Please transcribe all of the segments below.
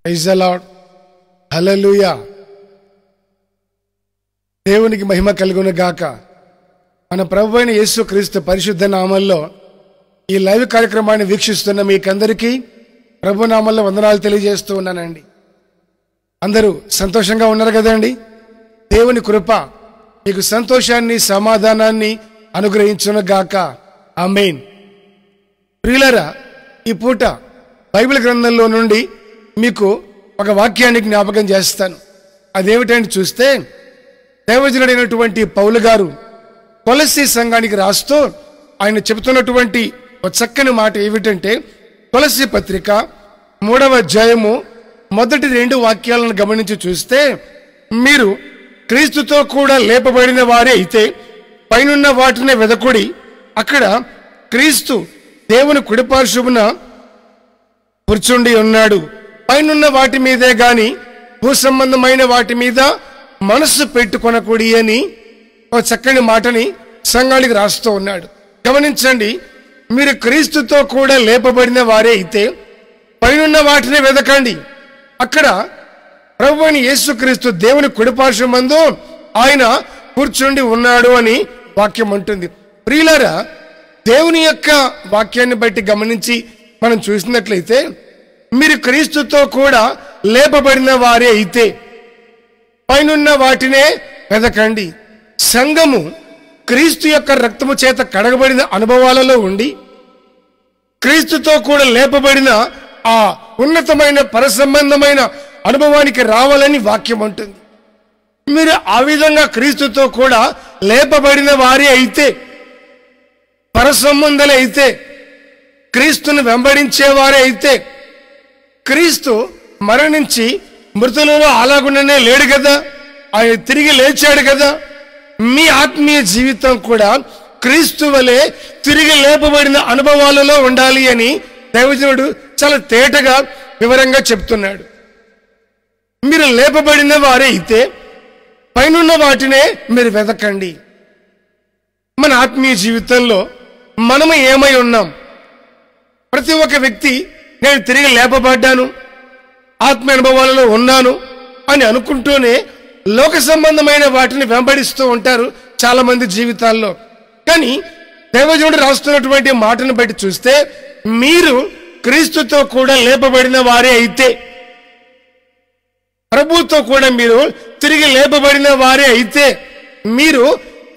Praise the lord. హల్లెలూయా. దేవునికి మహిమ కలుగును గాక. మన ప్రభువైన యేసుక్రీస్తు పరిశుద్ధ నామములో ఈ లైవ్ కార్యక్రమాన్ని వీక్షిస్తున్న మీకందరికీ ప్రభు నామములో వందనాలు తెలియజేస్తూ ఉన్నానండి. అందరూ సంతోషంగా ఉన్నారు కదండి? దేవుని కృప మీకు సంతోషాన్ని సమాధానాన్ని అనుగ్రహించును గాక. ఆమేన్. ప్రియులారా, ఈ పూట బైబిల్ గ్రంథంలో నుండి మీకు ఒక వాక్యాన్ని జ్ఞాపకం చేస్తాను. అదేమిటంటే చూస్తే, దైవజనుడైనటువంటి పౌలు గారు కొలస్సీ సంఘానికి రాస్తూ ఆయన చెబుతున్నటువంటి ఒక చక్కని మాట ఏమిటంటే, కొలస్సీ పత్రిక 3వ అధ్యాయము మొదటి 2 వాక్యాలను గమనించి చూస్తే, మీరు క్రీస్తుతో కూడా లేపబడిన వారే అయితే పైనున్న వాటినే వెదకుడి, అక్కడ క్రీస్తు దేవుని కుడిపార్శ్వమున కూర్చుండి ఉన్నాడు. పైనున్న వాటి మీదే గాని భూ సంబంధమైన వాటి మీద మనస్సు పెట్టుకొనకూడి అని ఒక చక్కని మాటని సంఘానికి రాస్తూ ఉన్నాడు. గమనించండి, మీరు క్రీస్తుతో కూడా లేపబడిన వారే అయితే పైనున్న వాటిని వెదకండి, అక్కడ ప్రభువైన యేసుక్రీస్తు దేవుని కుడిపార్శ్వమందు ఆయన కూర్చుండి ఉన్నాడు అని వాక్యం అంటుంది. ప్రియులారా, దేవుని యొక్క వాక్యాన్ని బట్టి గమనించి మనం చూసినట్లయితే, మీరు క్రీస్తుతో కూడా లేపబడిన వారే అయితే పైనున్న వాటినే వెదకండి. సంఘము క్రీస్తు యొక్క రక్తము చేత కడగబడిన అనుభవాలలో ఉండి క్రీస్తుతో కూడా లేపబడిన ఆ ఉన్నతమైన పరసంబంధమైన అనుభవానికి రావాలని వాక్యం ఉంటుంది. మీరు ఆ విధంగా క్రీస్తుతో కూడా లేపబడిన వారే అయితే, పరసంబంధాలు అయితే, క్రీస్తును వెంబడించేవారే అయితే, క్రీస్తు మరణించి మృతులలో అలాగుండనే లేడు కదా, ఆయన తిరిగి లేచాడు కదా. మీ ఆత్మీయ జీవితం కూడా క్రీస్తు వలె తిరిగి లేపబడిన అనుభవాలలో ఉండాలి అని దైవజనుడు చాలా తేటగా వివరంగా చెప్తున్నాడు. మీరు లేపబడిన వారే అయితే పైనున్న వాటినే మీరు వెదకండి. మన ఆత్మీయ జీవితంలో మనము ఏమై ఉన్నాం? ప్రతి ఒక్క వ్యక్తి నేను తిరిగి లేపబడ్డాను, ఆత్మ అనుభవాలలో ఉన్నాను అని అనుకుంటూనే లోక సంబంధమైన వాటిని వెంబడిస్తూ ఉంటారు చాలా మంది జీవితాల్లో. కానీ దైవజనుడు రాస్తున్నటువంటి మాటను బట్టి చూస్తే, మీరు క్రీస్తుతో కూడా లేపబడిన వారే అయితే, ప్రభుతో కూడా మీరు తిరిగి లేపబడిన వారే అయితే మీరు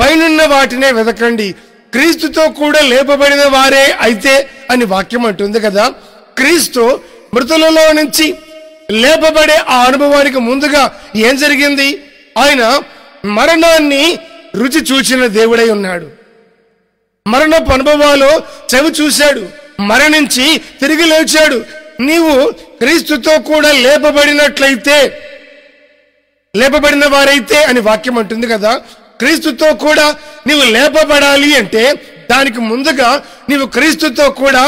పైనున్న వాటినే వెదకండి. క్రీస్తుతో కూడా లేపబడిన వారే అయితే అని వాక్యం అంటుంది కదా. క్రీస్తు మృతులలో నుంచి లేపబడే ఆ అనుభవానికి ముందుగా ఏం జరిగింది? ఆయన మరణాన్ని రుచి చూచిన దేవుడై ఉన్నాడు. మరణపు అనుభవాలు చవి చూశాడు, మరణించి తిరిగి లేచాడు. నీవు క్రీస్తుతో కూడా లేపబడినట్లయితే, లేపబడిన వారైతే అని వాక్యం అంటుంది కదా. క్రీస్తుతో కూడా నీవు లేపబడాలి అంటే దానికి ముందుగా నీవు క్రీస్తుతో కూడా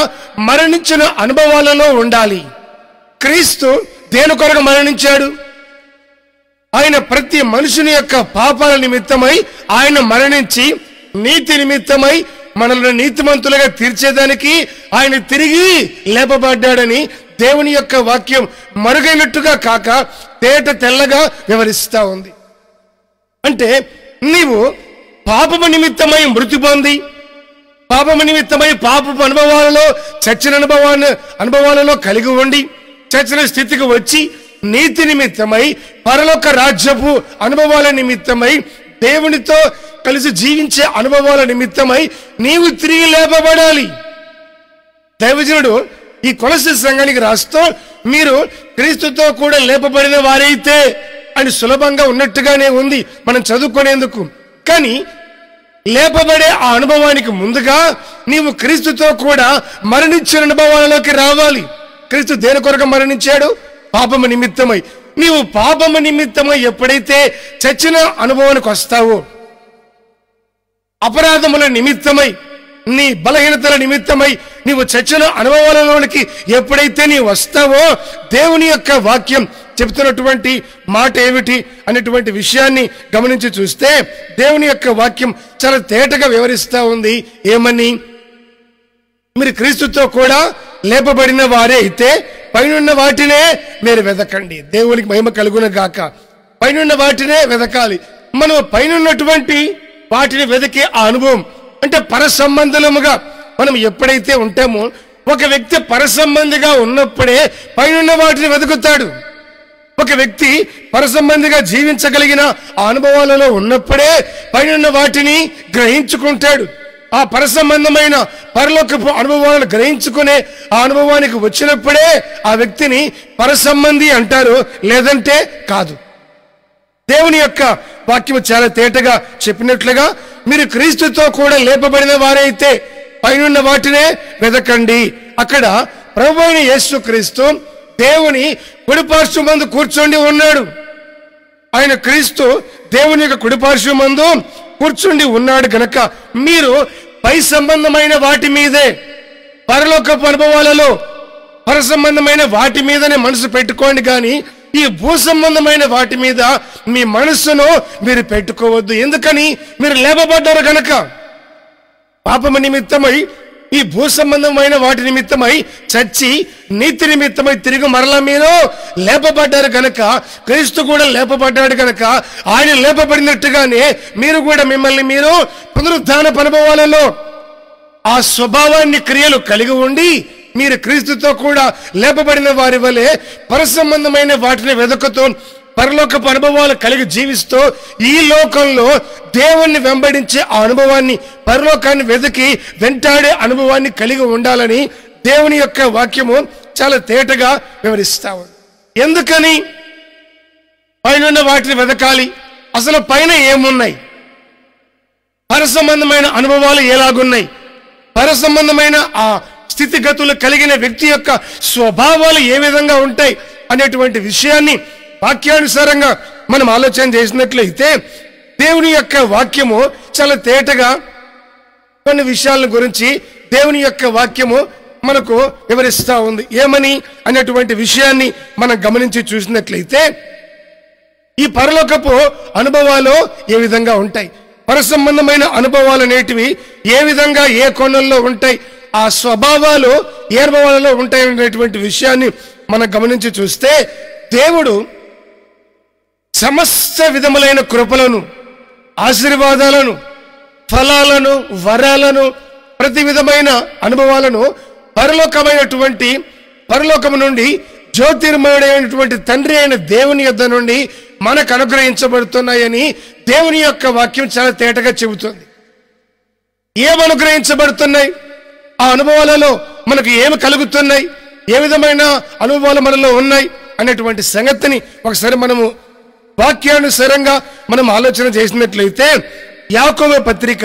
మరణించిన అనుభవాలలో ఉండాలి. క్రీస్తు దేని కొరకు మరణించాడు? ఆయన ప్రతి మనుషుని యొక్క పాపాల నిమిత్తమై ఆయన మరణించి నీతి నిమిత్తమై మనల్ని నీతిమంతులుగా తీర్చేదానికి ఆయన తిరిగి లేపబడ్డాడని దేవుని యొక్క వాక్యం మరుగైనట్టుగా కాక తేట తెల్లగా వివరిస్తా ఉంది. అంటే నీవు పాపము నిమిత్తమై మృతి పొంది, పాపము నిమిత్తమై పాపపు అనుభవాలలో చచ్చిన అనుభవాలలో కలిగి ఉండి చచ్చిన స్థితికి వచ్చి నీతి నిమిత్తమై పరలోక రాజ్యపు అనుభవాల నిమిత్తమై దేవునితో కలిసి జీవించే అనుభవాల నిమిత్తమై నీవు తిరిగి లేపబడాలి. దైవజనుడు ఈ కొలస్సీ సంఘానికి రాస్తూ, మీరు క్రీస్తుతో కూడా లేపబడిన వారైతే అని సులభంగా ఉన్నట్టుగానే ఉంది మనం చదువుకునేందుకు. కానీ లేపబడే ఆ అనుభవానికి ముందుగా నీవు క్రీస్తుతో కూడా మరణించిన అనుభవాలలోకి రావాలి. క్రీస్తు దేని కొరకు మరణించాడు? పాపము నిమిత్తమై. నీవు పాపము నిమిత్తమై ఎప్పుడైతే చచ్చిన అనుభవానికి వస్తావో, అపరాధముల నిమిత్తమై, నీ బలహీనతల నిమిత్తమై నీవు చచ్చిన అనుభవాలలోనికి ఎప్పుడైతే నీవు వస్తావో, దేవుని యొక్క వాక్యం చెబుతున్నటువంటి మాట ఏమిటి అనేటువంటి విషయాన్ని గమనించి చూస్తే, దేవుని యొక్క వాక్యం చాలా తేటగా వివరిస్తా ఉంది. ఏమని? మీరు క్రీస్తుతో కూడా లేపబడిన వారే అయితే పైనున్న వాటినే మీరు వెదకండి. దేవునికి మహిమ కలుగును గాక. పైనున్న వాటినే వెదకాలి. మనం పైనున్నటువంటి వాటిని వెతికే ఆ అనుభవం అంటే పరసంబంధులముగా మనం ఎప్పుడైతే ఉంటామో, ఒక వ్యక్తి పరసంబంధిగా ఉన్నప్పుడే పైనున్న వాటిని వెతుకుతాడు. ఒక వ్యక్తి పరసంబంధిగా జీవించగలిగిన ఆ అనుభవాలలో ఉన్నప్పుడే పైనున్న వాటిని గ్రహించుకుంటాడు. ఆ పరసంబంధమైన పరలోకపు అనుభవాలను గ్రహించుకునే ఆ అనుభవానికి వచ్చినప్పుడే ఆ వ్యక్తిని పరసంబంధి అంటారు, లేదంటే కాదు. దేవుని యొక్క వాక్యము చాలా తేటగా చెప్పినట్లుగా, మీరు క్రీస్తుతో కూడా లేపబడిన వారైతే పైనున్న వాటినే వెదకండి. అక్కడ ప్రభువైన యేసు క్రీస్తు దేవుని కుడిపార్శ్వమందు కూర్చొని ఉన్నాడు. ఆయన క్రీస్తు దేవుని యొక్క కుడిపార్శ్వమందు కూర్చుండి ఉన్నాడు గనక మీరు పై సంబంధమైన వాటి మీదే, పరలోకపు అనుభవాలలో పర సంబంధమైన వాటి మీదనే మనసు పెట్టుకోండి, కానీ ఈ భూ సంబంధమైన వాటి మీద మీ మనస్సును మీరు పెట్టుకోవద్దు. ఎందుకని? మీరు లేపబడ్డారు గనక. పాపము నిమిత్తమై ఈ భూ సంబంధమైన వాటి నిమిత్తమై చచ్చి నీతి నిమిత్తమై తిరిగి మరలా మీరు లేపబడ్డారు గనక, క్రీస్తు కూడా లేపబడ్డాడు గనక, ఆయన లేపబడినట్టుగానే మీరు కూడా మిమ్మల్ని మీరు పునరుద్ధాన అనుభవాలలో ఆ స్వభావాన్ని క్రియలు కలిగి ఉండి మీరు క్రీస్తుతో కూడా లేపబడిన వారి వలె పరసంబంధమైన వాటిని వెదకుతూ పరలోకపు అనుభవాలు కలిగి జీవిస్తూ ఈ లోకంలో దేవుణ్ణి వెంబడించే ఆ అనుభవాన్ని, పరలోకాన్ని వెతికి వెంటాడే అనుభవాన్ని కలిగి ఉండాలని దేవుని యొక్క వాక్యము చాలా తేటగా వివరిస్తా ఉంది. ఎందుకని పైన వాటిని వెతకాలి? అసలు పైన ఏమున్నాయి? పరసంబంధమైన అనుభవాలు ఎలాగున్నాయి? పరసంబంధమైన ఆ స్థితిగతులు కలిగిన వ్యక్తి యొక్క స్వభావాలు ఏ విధంగా ఉంటాయి అనేటువంటి విషయాన్ని వాక్యానుసారంగా మనం ఆలోచన చేసినట్లయితే దేవుని యొక్క వాక్యము చాలా తేటగా కొన్ని విషయాల గురించి దేవుని యొక్క వాక్యము మనకు వివరిస్తా ఉంది. ఏమని అనేటువంటి విషయాన్ని మనం గమనించి చూసినట్లయితే ఈ పరలోకపు అనుభవాలు ఏ విధంగా ఉంటాయి, పరసంబంధమైన అనుభవాలు అనేటివి ఏ విధంగా ఏ కోణంలో ఉంటాయి, ఆ స్వభావాలు ఏ అనుభవాలలో ఉంటాయి అనేటువంటి విషయాన్ని మనం గమనించి చూస్తే దేవుడు సమస్త విధములైన కృపలను, ఆశీర్వాదాలను, ఫలాలను, వరాలను, ప్రతి విధమైన అనుభవాలను పరలోకము నుండి జ్యోతిర్మయుడైనటువంటి తండ్రి అయిన దేవుని యొద్ద నుండి మనకు అనుగ్రహించబడుతున్నాయని దేవుని యొక్క వాక్యం చాలా తేటగా చెబుతుంది. ఏమి అనుగ్రహించబడుతున్నాయి? ఆ అనుభవాలలో మనకు ఏమి కలుగుతున్నాయి? ఏ విధమైన అనుభవాలు మనలో ఉన్నాయి అనేటువంటి సంగతిని ఒకసారి మనము వాక్యానుసారంగా మనం ఆలోచన చేసినట్లయితే యాకోబు పత్రిక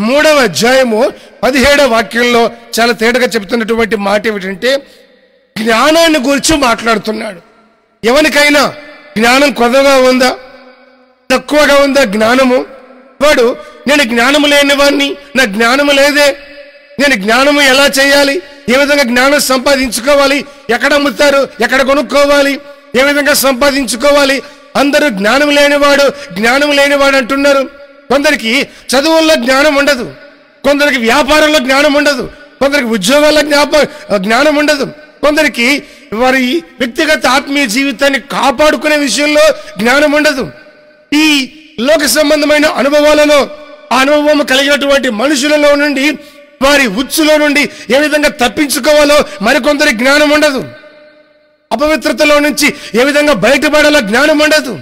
3వ అధ్యాయము 17వ వాక్యంలో చాలా తేటగా చెబుతున్నటువంటి మాట ఏమిటంటే, జ్ఞానాన్ని గురించి మాట్లాడుతున్నాడు. ఎవరికైనా జ్ఞానం కొద్దిగా ఉందా, తక్కువగా ఉందా జ్ఞానము? వాడు నేను జ్ఞానము లేని వాడిని, నా జ్ఞానము లేదే, నేను జ్ఞానము ఎలా చేయాలి, ఏ విధంగా జ్ఞానం సంపాదించుకోవాలి, ఎక్కడ అమ్ముతారు, ఎక్కడ కొనుక్కోవాలి, ఏ విధంగా సంపాదించుకోవాలి, అందరూ జ్ఞానం లేనివాడు అంటున్నారు. కొందరికి చదువుల్లో జ్ఞానం ఉండదు, కొందరికి వ్యాపారంలో జ్ఞానం ఉండదు, కొందరికి ఉద్యోగాల్లో జ్ఞానం ఉండదు, కొందరికి వారి వ్యక్తిగత ఆత్మీయ జీవితాన్ని కాపాడుకునే విషయంలో జ్ఞానం ఉండదు. ఈ లోక సంబంధమైన అనుభవాలలో ఆ అనుభవం కలిగినటువంటి మనుషులలో నుండి, వారి ఉచ్చులో నుండి ఏ విధంగా తప్పించుకోవాలో మరికొందరికి జ్ఞానం ఉండదు. అపవిత్రతలో నుంచి ఏ విధంగా బయటపడాలో జ్ఞానం ఉండదు.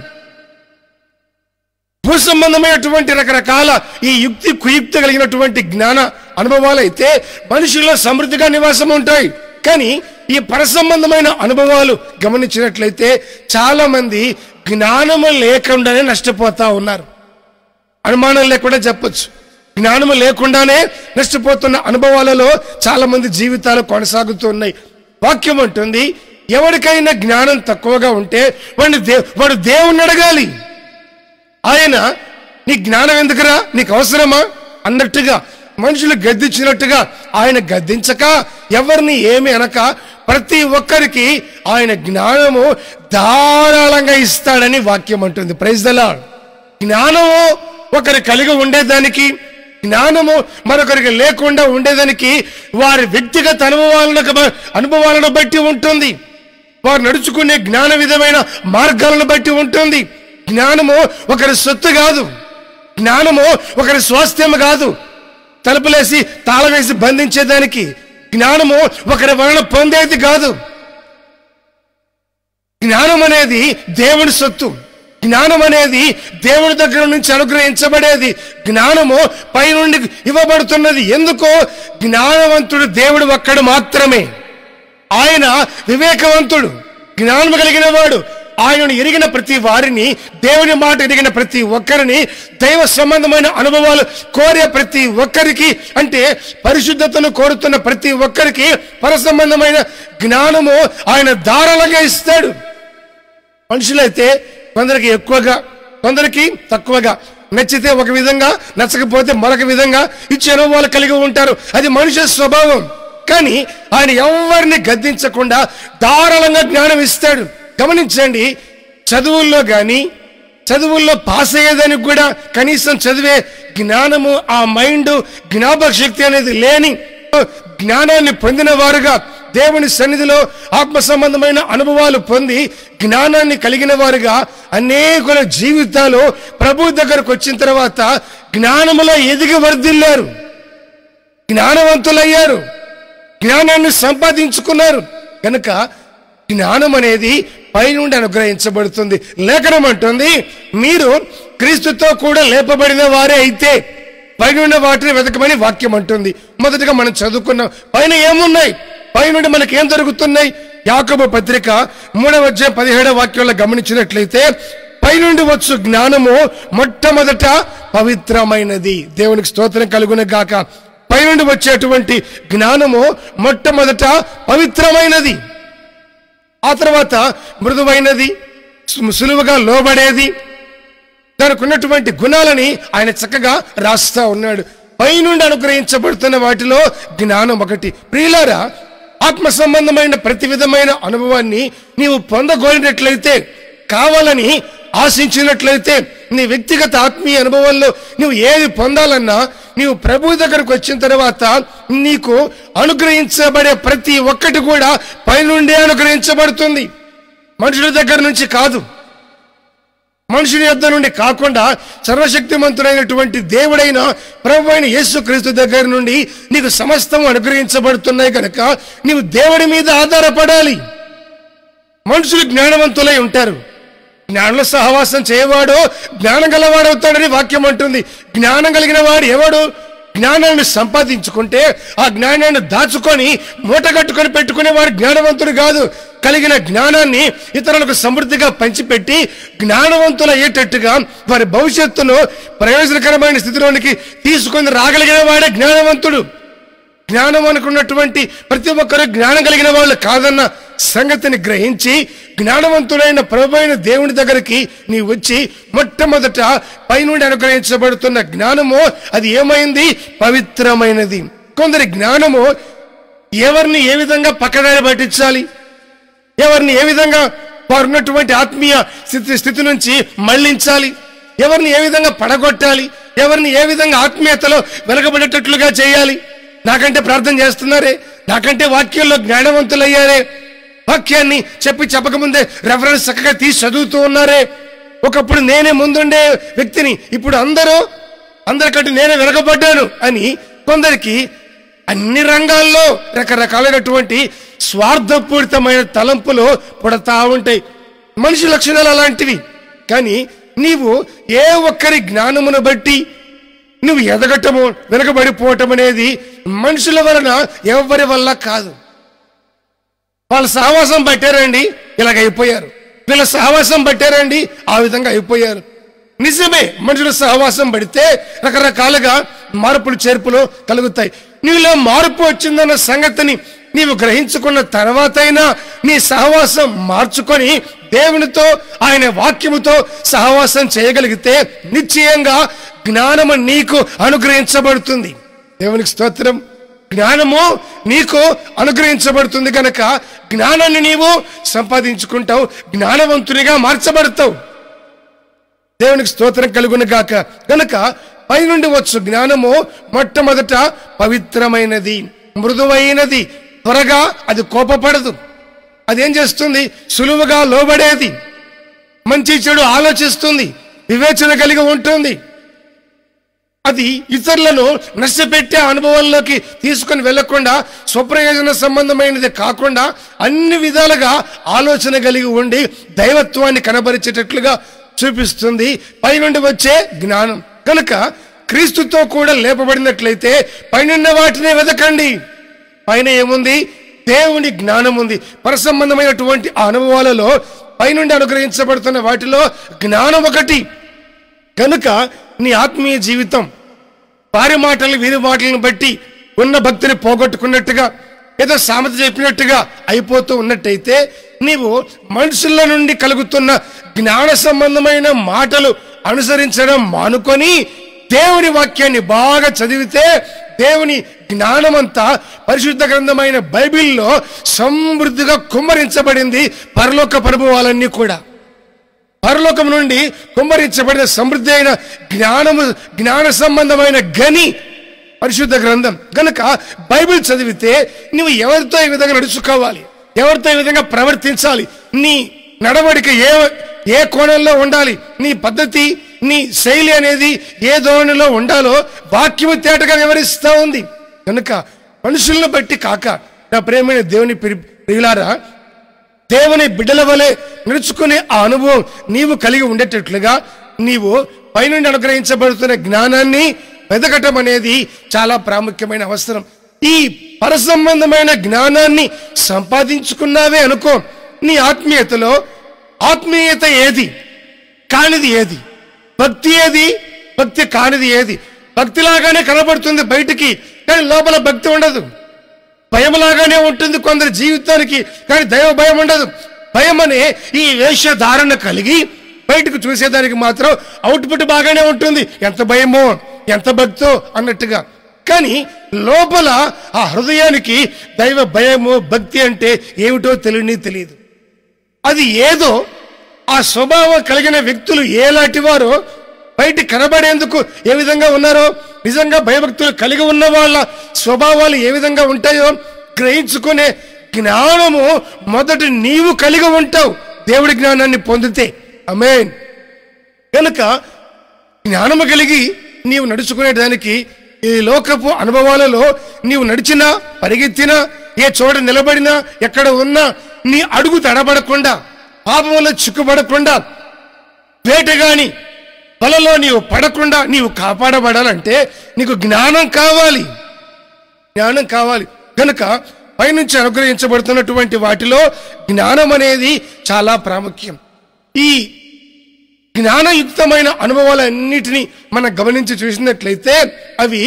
భూ సంబంధమైనటువంటి రకరకాల ఈ యుక్తి కుయుక్తి కలిగినటువంటి జ్ఞాన అనుభవాలు అయితే మనుషుల్లో సమృద్ధిగా నివాసం ఉంటాయి. కానీ ఈ పరసంబంధమైన అనుభవాలు గమనించినట్లయితే చాలా మంది జ్ఞానము లేకుండానే నష్టపోతా ఉన్నారు. అనుమానం లేకుండా చెప్పొచ్చు, జ్ఞానము లేకుండానే నష్టపోతున్న అనుభవాలలో చాలా మంది జీవితాలు కొనసాగుతున్నాయి. వాక్యం అంటుంది, ఎవరికైనా జ్ఞానం తక్కువగా ఉంటే వాడు దేవుణ్ణి అడగాలి. ఆయన నీ జ్ఞానం ఎందుకురా, నీకు అవసరమా అన్నట్టుగా మనుషులు గద్దించినట్టుగా ఆయన గద్దించక, ఎవరిని ఏమి అనక ప్రతి ఒక్కరికి ఆయన జ్ఞానము ధారాళంగా ఇస్తాడని వాక్యం అంటుంది. Praise the Lord. జ్ఞానము ఒకరు కలిగి ఉండేదానికి, జ్ఞానము మరొకరికి లేకుండా ఉండేదానికి వారి వ్యక్తిగత అనుభవాలను బట్టి ఉంటుంది. వారు నడుచుకునే జ్ఞాన విధమైన మార్గాలను బట్టి ఉంటుంది. జ్ఞానము ఒకరి సొత్తు కాదు, జ్ఞానము ఒకరి స్వాస్థ్యం కాదు, తలుపులేసి తాళం వేసి బంధించేదానికి. జ్ఞానము ఒకరి వలన పొందేది కాదు. జ్ఞానం అనేది దేవుని సొత్తు. జ్ఞానం అనేది దేవుని దగ్గర నుంచి అనుగ్రహించబడేది. జ్ఞానము పైనుండి ఇవ్వబడుతున్నది. ఎందుకో జ్ఞానవంతుడు దేవుడు ఒక్కడు మాత్రమే. ఆయన వివేకవంతుడు, జ్ఞానం కలిగిన వాడు. ఆయనను ఎరిగిన ప్రతి వారిని, దేవుని మాట ఎరిగిన ప్రతి ఒక్కరిని, దైవ సంబంధమైన అనుభవాలు కోరే ప్రతి ఒక్కరికి, అంటే పరిశుద్ధతను కోరుతున్న ప్రతి ఒక్కరికి పర సంబంధమైన జ్ఞానము ఆయన ధారాళంగా ఇస్తాడు. మనుషులైతే కొందరికి ఎక్కువగా, కొందరికి తక్కువగా, నచ్చితే ఒక విధంగా, నచ్చకపోతే మరొక విధంగా ఇచ్చే అనుభవాలు కలిగి ఉంటారు. అది మనుష్య స్వభావం. కానీ ఆయన ఎవరిని గద్దించకుండా ధారాళంగా జ్ఞానం ఇస్తాడు. గమనించండి, చదువుల్లో కానీ, చదువుల్లో పాస్ అయ్యేదానికి కూడా కనీసం చదివే జ్ఞానము, ఆ మైండ్, జ్ఞాపక శక్తి అనేది లేని, జ్ఞానాన్ని పొందిన వారుగా, దేవుని సన్నిధిలో ఆత్మ సంబంధమైన అనుభవాలు పొంది జ్ఞానాన్ని కలిగిన వారుగా అనేకుల జీవితాలు ప్రభు దగ్గరకు వచ్చిన తర్వాత జ్ఞానములో ఎదిగి వర్ధిల్లారు, జ్ఞానవంతులయ్యారు, జ్ఞానాన్ని సంపాదించుకున్నారు. కనుక జ్ఞానం అనేది పైనుండి అనుగ్రహించబడుతుంది. లేఖనం అంటుంది, మీరు క్రీస్తుతో కూడా లేపబడిన వారే అయితే పైనున్న వాటిని వెతకమని వాక్యం అంటుంది. మొదటిగా మనం చదువుకున్నాం, పైన ఏమున్నాయి, పైనుండి మనకి ఏం జరుగుతున్నాయి. యాకోబు పత్రిక 3:17 గమనించినట్లయితే, పైనుండి వచ్చు జ్ఞానము మొట్టమొదట పవిత్రమైనది. దేవునికి స్తోత్రం కలుగును గాక. పైనుండి వచ్చేటువంటి జ్ఞానము మొట్టమొదట పవిత్రమైనది, ఆ తర్వాత మృదువైనది, సులువుగా లోబడేది. దానికి ఉన్నటువంటి గుణాలని ఆయన చక్కగా రాస్తా ఉన్నాడు. పైనుండి అనుగ్రహించబడుతున్న వాటిలో జ్ఞానం ఒకటి. ప్రియులారా, ఆత్మ సంబంధమైన ప్రతి విధమైన అనుభవాన్ని నీవు పొందగోరినట్లయితే, కావాలని ఆశించినట్లయితే, నీ వ్యక్తిగత ఆత్మీయ అనుభవాల్లో నువ్వు ఏది పొందాలన్నా నీవు ప్రభు దగ్గరకు వచ్చిన తర్వాత నీకు అనుగ్రహించబడే ప్రతి ఒక్కటి కూడా పైనుండే అనుగ్రహించబడుతుంది. మనుషుల దగ్గర నుంచి కాదు, మనుషుని యొద్ద నుండి కాకుండా సర్వశక్తిమంతుడైనటువంటి దేవుడైన ప్రభు అయిన యేసుక్రీస్తు దగ్గర నుండి నీకు సమస్తం అనుగ్రహించబడుతున్నాయి. కనుక నీవు దేవుడి మీద ఆధారపడాలి. మనుషులు జ్ఞానవంతులై ఉంటారు. జ్ఞానంలో సహవాసం చేయవాడు జ్ఞానం గలవాడవుతాడని వాక్యం అంటుంది. జ్ఞానం కలిగిన వాడు ఎవడు? జ్ఞానాన్ని సంపాదించుకుంటే ఆ జ్ఞానాన్ని దాచుకొని మూటగట్టుకొని పెట్టుకునేవాడు జ్ఞానవంతుడు కాదు. కలిగిన జ్ఞానాన్ని ఇతరులకు సమృద్ధిగా పంచిపెట్టి జ్ఞానవంతులు అయ్యేటట్టుగా వారి భవిష్యత్తును ప్రయోజనకరమైన స్థితిలోనికి తీసుకొని రాగలిగిన వాడే జ్ఞానవంతుడు. జ్ఞానం అనుకున్నటువంటి ప్రతి ఒక్కరు జ్ఞానం కలిగిన వాళ్ళు కాదన్న సంగతిని గ్రహించి జ్ఞానవంతుడైన ప్రభువైన దేవుని దగ్గరికి నీ వచ్చి మొట్టమొదట పైనుండి అనుగ్రహించబడుతున్న జ్ఞానము అది ఏమైంది? పవిత్రమైనది. కొందరి జ్ఞానము ఎవరిని ఏ విధంగా పక్కదారి పట్టించాలి, ఎవరిని ఏ విధంగా వారున్నటువంటి ఆత్మీయ స్థితి నుంచి మళ్లించాలి, ఎవరిని ఏ విధంగా పడగొట్టాలి, ఎవరిని ఏ విధంగా ఆత్మీయతలో వెలగబడేటట్లుగా చేయాలి. నాకంటే ప్రార్థన చేస్తున్నారే, నాకంటే వాక్యంలో జ్ఞానవంతులయ్యారే, వాక్యాన్ని చెప్పకముందే రెఫరెన్స్ చక్కగా తీసి చదువుతూ ఉన్నారే, ఒకప్పుడు నేనే ముందుండే వ్యక్తిని ఇప్పుడు అందరికంటే నేనే వెనకబడ్డాను అని కొందరికి అన్ని రంగాల్లో రకరకాలైనటువంటి స్వార్థపూరితమైన తలంపులు పుడతా ఉంటాయి. మనిషి లక్షణాలు అలాంటివి. కానీ నీవు ఏ ఒక్కరి జ్ఞానమును బట్టి నువ్వు ఎదగటము వెనకబడిపోవటం అనేది మనుషుల వలన ఎవరి వల్ల కాదు. వాళ్ళ సహవాసం పట్టారండి, ఇలాగైపోయారు. వీళ్ళ సహవాసం పట్టారండి, ఆ విధంగా అయిపోయారు. నిజమే, మనుషుల సహవాసం పడితే రకరకాలుగా మార్పులు చేర్పులు కలుగుతాయి. నీలో మార్పు వచ్చిందన్న సంగతిని నీవు గ్రహించుకున్న తర్వాతైనా నీ సహవాసం మార్చుకొని దేవునితో ఆయన వాక్యముతో సహవాసం చేయగలిగితే నిశ్చయంగా జ్ఞానము నీకు అనుగ్రహించబడుతుంది. దేవునికి స్తోత్రం. జ్ఞానము నీకు అనుగ్రహించబడుతుంది కనుక జ్ఞానాన్ని నీవు సంపాదించుకుంటావు, జ్ఞానవంతునిగా మార్చబడతావు. దేవునికి స్తోత్రం కలుగును గాక. కనుక పైనుండి వచ్చు జ్ఞానము మొట్టమొదట పవిత్రమైనది, మృదువైనది, త్వరగా అది కోపపడదు, అదేం చేస్తుంది? సులువుగా లోబడేది, మంచి చెడు ఆలోచిస్తుంది, వివేచన కలిగి ఉంటుంది. అది ఇతరులను నష్టపెట్టే అనుభవంలోకి తీసుకొని వెళ్లకుండా స్వప్రయోజన సంబంధమైనది కాకుండా అన్ని విధాలుగా ఆలోచన కలిగి ఉండి దైవత్వాన్ని కనబరిచేటట్లుగా చూపిస్తుంది పైనుండి వచ్చే జ్ఞానం. కనుక క్రీస్తుతో కూడా లేపబడినట్లయితే పైనున్న వాటినే వెతకండి. పైన ఏముంది? దేవుని జ్ఞానం ఉంది. పరసంబంధమైనటువంటి ఆ అనుభవాలలో పైనుండి అనుగ్రహించబడుతున్న వాటిలో జ్ఞానం ఒకటి. కనుక నీ ఆత్మీయ జీవితం వారి మాటలు వీరి మాటలను బట్టి ఉన్న భక్తిని పోగొట్టుకున్నట్టుగా, ఏదో సామెత చెప్పినట్టుగా అయిపోతూ ఉన్నట్టయితే నీవు మనుషుల నుండి కలుగుతున్న జ్ఞాన సంబంధమైన మాటలు అనుసరించడం మానుకొని దేవుని వాక్యాన్ని బాగా చదివితే దేవుని జ్ఞానమంతా పరిశుద్ధ గ్రంథమైన బైబిల్లో సమృద్ధిగా కుమ్మరించబడింది. పరలోక అనుభవాలన్నీ కూడా పరలోకం నుండి కుమ్మరించబడిన సమృద్ధి అయిన జ్ఞాన సంబంధమైన గని పరిశుద్ధ గ్రంథం. గనుక బైబిల్ చదివితే నువ్వు ఎవరితో ఈ విధంగా నడుచుకోవాలి, ఎవరితో ఈ విధంగా ప్రవర్తించాలి, నీ నడవడిక ఏ కోణంలో ఉండాలి, నీ పద్ధతి నీ శైలి అనేది ఏ ధోరణిలో ఉండాలో వాక్యము తేటగా వివరిస్తూ ఉంది. కనుక మనుషులను బట్టి కాక నా ప్రేమైన దేవుని ప్రియులారా, దేవుని బిడ్డల వలె నడుచుకునే ఆ అనుభవం నీవు కలిగి ఉండేటట్లుగా నీవు పైనుండి అనుగ్రహించబడుతున్న జ్ఞానాన్ని వెతకటం అనేది చాలా ప్రాముఖ్యమైన అవసరం. ఈ పరసంబంధమైన జ్ఞానాన్ని సంపాదించుకున్నావే అనుకో, నీ ఆత్మీయతలో ఆత్మీయత ఏది, కానిది ఏది, భక్తి ఏది, భక్తి కానిది ఏది. భక్తిలాగానే కనబడుతుంది బయటికి, కానీ లోపల భక్తి ఉండదు. భయంలాగానే ఉంటుంది కొందరి జీవితానికి, కానీ దైవ భయం ఉండదు. భయం అనే ఈ వేషధారణ కలిగి బయటకు చూసేదానికి మాత్రం అవుట్పుట్ బాగానే ఉంటుంది, ఎంత భయమో ఎంత భక్తో అన్నట్టుగా. కానీ లోపల ఆ హృదయానికి దైవ భయము భక్తి అంటే ఏమిటో తెలియదు. అది ఏదో ఆ స్వభావం కలిగిన వ్యక్తులు ఏలాంటి వారో బయట కనబడేందుకు ఏ విధంగా ఉన్నారో, నిజంగా భయభక్తులు కలిగి ఉన్న వాళ్ళ స్వభావాలు ఏ విధంగా ఉంటాయో గ్రహించుకునే జ్ఞానము మొదట నీవు కలిగి ఉంటావు దేవుడి జ్ఞానాన్ని పొందితే. ఆమేన్. కనుక జ్ఞానము కలిగి నీవు నడుచుకునేదానికి ఈ లోకపు అనుభవాలలో నీవు నడిచినా పరిగెత్తినా ఏ చోట నిలబడినా ఎక్కడ ఉన్నా నీ అడుగు తడబడకుండా, పాపంలో చిక్కుబడకుండా, వేటగాని వలలో నీవు పడకుండా నీవు కాపాడబడాలంటే నీకు జ్ఞానం కావాలి. కనుక పైనుంచి అనుగ్రహించబడుతున్నటువంటి వాటిలో జ్ఞానం అనేది చాలా ప్రాముఖ్యం. ఈ జ్ఞానయుక్తమైన అనుభవాలన్నిటినీ మనం గమనించి చూసినట్లయితే అవి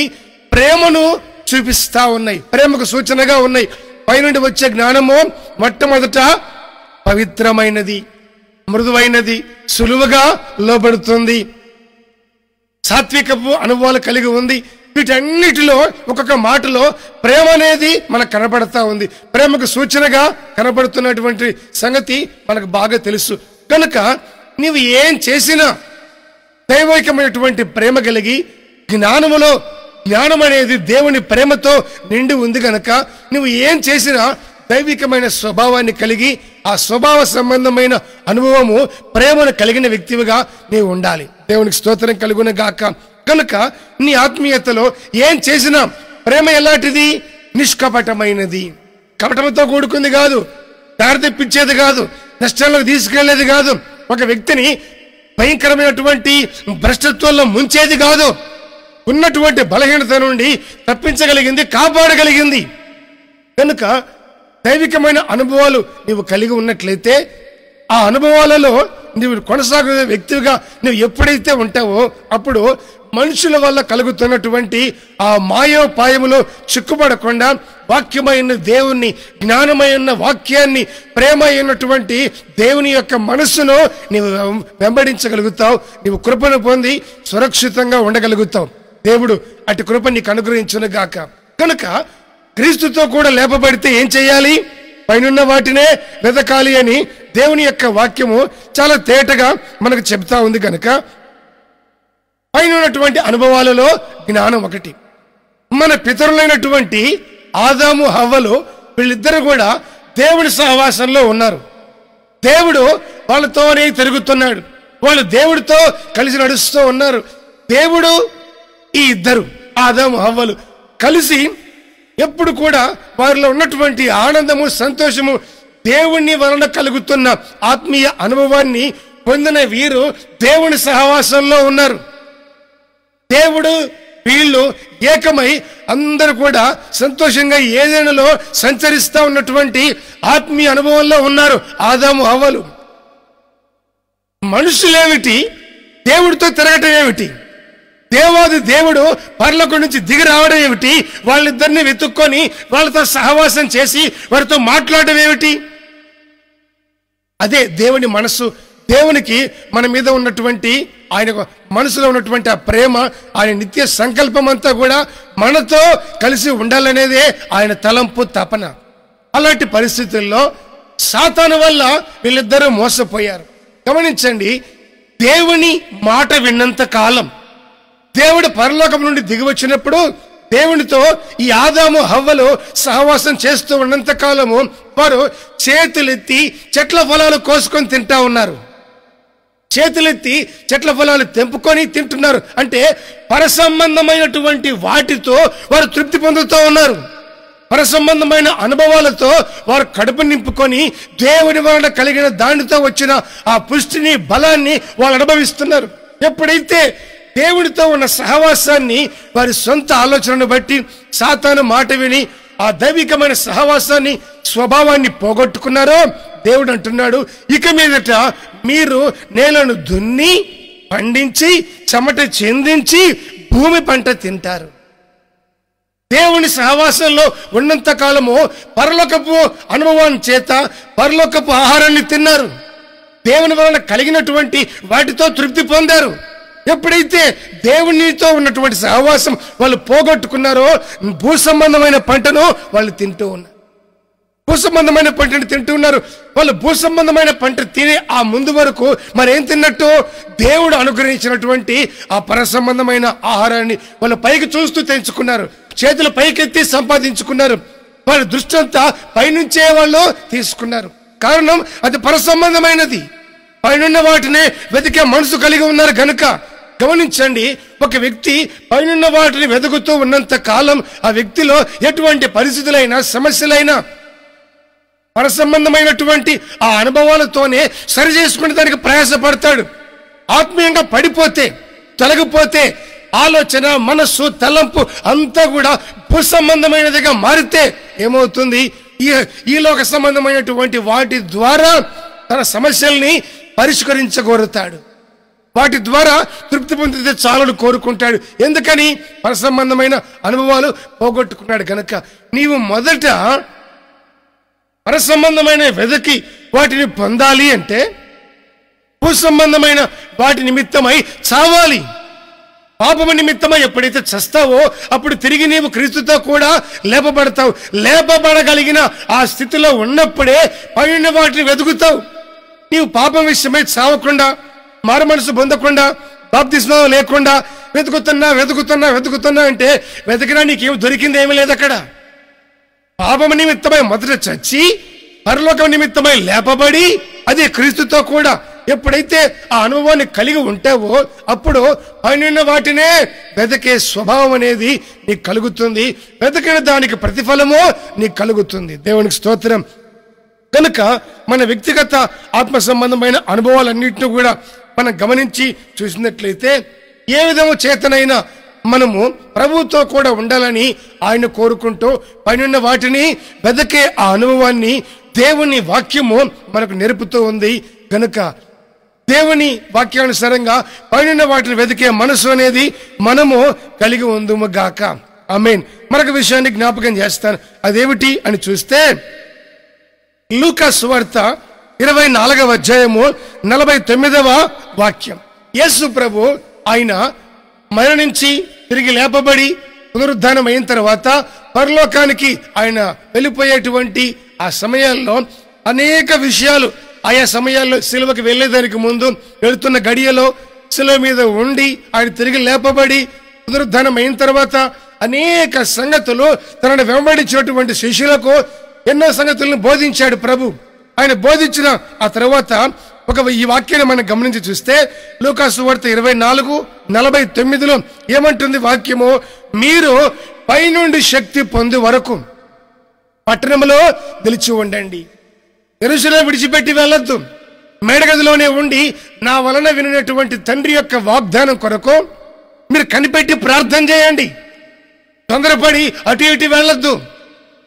ప్రేమను చూపిస్తా ఉన్నాయి, ప్రేమకు సూచనగా ఉన్నాయి. పైనుండి వచ్చే జ్ఞానము మొట్టమొదట పవిత్రమైనది, మృదువైనది, సులువుగా లోబడుతుంది, సాత్వికపు అనుభవాలు కలిగి ఉంది. వీటన్నిటిలో ఒక్కొక్క మాటలో ప్రేమ అనేది మనకు కనబడతా ఉంది. ప్రేమకు సూచనగా కనబడుతున్నటువంటి సంగతి మనకు బాగా తెలుసు. కనుక నీవు ఏం చేసినా దైవికమైనటువంటి ప్రేమ కలిగి జ్ఞానం అనేది దేవుని ప్రేమతో నిండి ఉంది కనుక నువ్వు ఏం చేసినా దైవికమైన స్వభావాన్ని కలిగి ఆ స్వభావ సంబంధమైన అనుభవము ప్రేమను కలిగిన వ్యక్తివిగా నీవు ఉండాలి. దేవునికి స్తోత్రం కలుగును గాక. కనుక నీ ఆత్మీయతలో ఏం చేసినా ప్రేమ ఎలాంటిది? నిష్కపటమైనది, కపటంతో కూడుకుంది కాదు, దారి తెప్పించేది కాదు, నష్టాలకు తీసుకెళ్లేది కాదు, ఒక వ్యక్తిని భయంకరమైనటువంటి భ్రష్టత్వంలో ముంచేది కాదు, ఉన్నటువంటి బలహీనత నుండి తప్పించగలిగింది, కాపాడగలిగింది. కనుక దైవికమైన అనుభవాలు నీవు కలిగి ఉన్నట్లయితే ఆ అనుభవాలలో నీవు కొనసాగే వ్యక్తిగా నువ్వు ఎప్పుడైతే ఉంటావో అప్పుడు మనుషుల వల్ల కలుగుతున్నటువంటి ఆ మాయోపాయములో చిక్కుపడకుండా వాక్యమైన దేవుణ్ణి, జ్ఞానమైన వాక్యాన్ని, ప్రేమ అయినటువంటి దేవుని యొక్క మనస్సును నీవు వెంబడించగలుగుతావు. నీవు కృపను పొంది సురక్షితంగా ఉండగలుగుతావు. దేవుడు అటు కృప నీకు అనుగ్రహించును గాక. కనుక క్రీస్తుతో కూడా లేపబడితే ఏం చేయాలి? పైనున్న వాటినే వెతకాలి అని దేవుని యొక్క వాక్యము చాలా తేటగా మనకు చెప్తా ఉంది. కనుక పైన ఉన్నటువంటి అనుభవాలలో జ్ఞానం ఒకటి. మన పితరులైనటువంటి ఆదాము హవ్వలు వీళ్ళిద్దరు కూడా దేవుని సహవాసంలో ఉన్నారు. దేవుడు వాళ్ళతోనే తిరుగుతున్నాడు. వాళ్ళు దేవుడితో కలిసి నడుస్తూ ఉన్నారు. దేవుడు ఈ ఇద్దరు ఆదాము హవ్వలు కలిసి ఎప్పుడు కూడా వారిలో ఉన్నటువంటి ఆనందము, సంతోషము, దేవుని వలన కలుగుతున్న ఆత్మీయ అనుభవాన్ని పొందిన వీరు దేవుని సహవాసంలో ఉన్నారు. దేవుడు వీళ్ళు ఏకమై అందరూ కూడా సంతోషంగా ఏదైనాలో సంచరిస్తూ ఉన్నటువంటి ఆత్మీయ అనుభవంలో ఉన్నారు ఆదాము హవ్వలు. మనుషులేమిటి, దేవుడితో తిరగటం ఏమిటి, దేవాది దేవుడు పరలోకం నుంచి దిగి రావడం ఏమిటి, వాళ్ళిద్దరిని వెతుక్కొని వాళ్ళతో సహవాసం చేసి వారితో మాట్లాడడం ఏమిటి? అదే దేవుని మనస్సు. దేవునికి మన మీద ఉన్నటువంటి ఆయన మనసులో ఉన్నటువంటి ఆ ప్రేమ, ఆయన నిత్య సంకల్పం అంతా కూడా మనతో కలిసి ఉండాలనేదే ఆయన తలంపు, తపన. అలాంటి పరిస్థితుల్లో సాతాను వల్ల వీళ్ళిద్దరూ మోసపోయారు. గమనించండి, దేవుని మాట విన్నంత కాలం, దేవుడు పరలోకం నుండి దిగి వచ్చినప్పుడు దేవునితో ఈ ఆదాము హవ్వలు సహవాసం చేస్తూ ఉన్నంత కాలము వారు చేతులెత్తి చెట్ల ఫలాలు కోసుకొని తింటా ఉన్నారు. చేతులెత్తి చెట్ల ఫలాలు తెంపుకొని తింటున్నారు. అంటే పరసంబంధమైనటువంటి వాటితో వారు తృప్తి పొందుతూ ఉన్నారు. పరసంబంధమైన అనుభవాలతో వారు కడుపు నింపుకొని దేవుని వలన కలిగిన దానితో వచ్చిన ఆ పుష్టిని, బలాన్ని వాళ్ళు అనుభవిస్తున్నారు. ఎప్పుడైతే దేవుడితో ఉన్న సహవాసాన్ని వారి సొంత ఆలోచనను బట్టి సాతాను మాట విని ఆ దైవికమైన సహవాసాన్ని, స్వభావాన్ని పోగొట్టుకున్నారో దేవుడు అంటున్నాడు, ఇక మీదట మీరు నేలను దున్ని పండించి చెమట చెందించి భూమి పంట తింటారు. దేవుని సహవాసంలో ఉన్నంత కాలము పరలోకపు అనుభవాన్ని చేత పరలోకపు ఆహారాన్ని తిన్నారు. దేవుని వలన కలిగినటువంటి వాటితో తృప్తి పొందారు. ఎప్పుడైతే దేవునితో ఉన్నటువంటి సహవాసం వాళ్ళు పోగొట్టుకున్నారో భూ సంబంధమైన పంటను వాళ్ళు తింటూ ఉన్నారు. భూ సంబంధమైన పంటను తింటూ ఉన్నారు. వాళ్ళు భూ సంబంధమైన పంట తినే ఆ ముందు వరకు మరేం తిన్నట్టు? దేవుడు అనుగ్రహించినటువంటి ఆ పర సంబంధమైన ఆహారాన్ని వాళ్ళు పైకి చూస్తూ తెంచుకున్నారు. చేతులు పైకెత్తి సంపాదించుకున్నారు. వాళ్ళ దృష్టి అంతా పైనుంచే వాళ్ళు తీసుకున్నారు. కారణం అది పర సంబంధమైనది. పైనున్న వాటినే వెతికే మనసు కలిగి ఉన్నారు గనుక. గమనించండి, ఒక వ్యక్తి పైనున్న వాటిని వెతుకుతూ ఉన్నంత కాలం ఆ వ్యక్తిలో ఎటువంటి పరిస్థితులైనా, సమస్యలైనా పర సంబంధమైనటువంటి ఆ అనుభవాలతోనే సరి చేసుకునే దానికి ప్రయాసపడతాడు. ఆత్మీయంగా పడిపోతే, తొలగిపోతే, ఆలోచన, మనస్సు, తలంపు అంతా కూడా భూ సంబంధమైనదిగా మారితే ఏమవుతుంది? ఈ లోక సంబంధమైనటువంటి వాటి ద్వారా తన సమస్యల్ని పరిష్కరించగోరుతాడు. వాటి ద్వారా తృప్తి పొందితే చాలని కోరుకుంటాడు. ఎందుకని? పర సంబంధమైన అనుభవాలు పోగొట్టుకున్నాడు కనుక. నీవు మొదట పర సంబంధమైన వెదకి వాటిని పొందాలి అంటే భూ సంబంధమైన వాటి నిమిత్తమై చావాలి. పాపము నిమిత్తమై ఎప్పుడైతే చస్తావో అప్పుడు తిరిగి నీవు క్రీస్తుతో కూడా లేపబడతావు. లేపబడగలిగిన ఆ స్థితిలో ఉన్నప్పుడే పైన వాటిని వెతుకుతావు. నీవు పాపం విషయమై చావకుండా, మారు మనసు పొందకుండా, బాప్తిస్మం లేకుండా వెతుకుతున్నా అంటే వెతికినా నీకేం దొరికింది ఏమీ లేదు అక్కడ. పాపం నిమిత్తమై మొదట చచ్చి పరలోకం నిమిత్తమై లేపబడి అదే క్రీస్తుతో కూడా ఎప్పుడైతే ఆ అనుభవాన్ని కలిగి ఉంటావో అప్పుడు పైన వాటినే వెతికే స్వభావం అనేది నీకు కలుగుతుంది. వెతికిన దానికి ప్రతిఫలము నీకు కలుగుతుంది. దేవునికి స్తోత్రం. కనుక మన వ్యక్తిగత ఆత్మ సంబంధమైన అనుభవాలన్నింటినీ కూడా మనం గమనించి చూసినట్లయితే ఏ విధము చేతనైనా మనము ప్రభువుతో కూడా ఉండాలని ఆయన కోరుకుంటూ పైన వాటిని వెదకే ఆ అనుభవాన్ని దేవుని వాక్యము మనకు నేర్పుతూ ఉంది. కనుక దేవుని వాక్యానుసారంగా పైన వాటిని వెతికే మనసు అనేది మనము కలిగి ఉందుము గాక. ఆమేన్. మరొక విషయాన్ని జ్ఞాపకం చేస్తాను. అదేమిటి అని చూస్తే లూకా సువార్త 24వ అధ్యాయము 49వ వాక్యం. యేసు ప్రభు ఆయన మరణించి తిరిగి లేపబడి పునరుద్ధానం అయిన తర్వాత పరలోకానికి ఆయన వెళ్ళిపోయేటువంటి ఆ సమయాల్లో అనేక విషయాలు, ఆయా సమయాల్లో సిలువకి వెళ్ళేదానికి ముందు, వెళుతున్న గడియలో, సిలువ మీద ఉండి ఆయన తిరిగి లేపబడి పునరుద్ధానం అయిన తర్వాత అనేక సంగతులు తనను వెంబడించినటువంటి శిష్యులకు ఎన్నో సంగతులను బోధించాడు ప్రభు. ఆయన బోధించిన ఆ తర్వాత ఈ వాక్యాన్ని మనం గమనించి చూస్తే లూకా సువార్త 24:49 ఏమంటుంది వాక్యము? మీరు పైనుండి శక్తి పొందే వరకు పట్టణంలో నిలిచి ఉండండి. యెరూషలేము విడిచిపెట్టి వెళ్ళొద్దు. మేడగదిలోనే ఉండి నా వలన వినినటువంటి తండ్రి యొక్క వాగ్దానం కొరకు మీరు కనిపెట్టి ప్రార్థన చేయండి. తొందరపడి అటు ఇటు వెళ్ళొద్దు.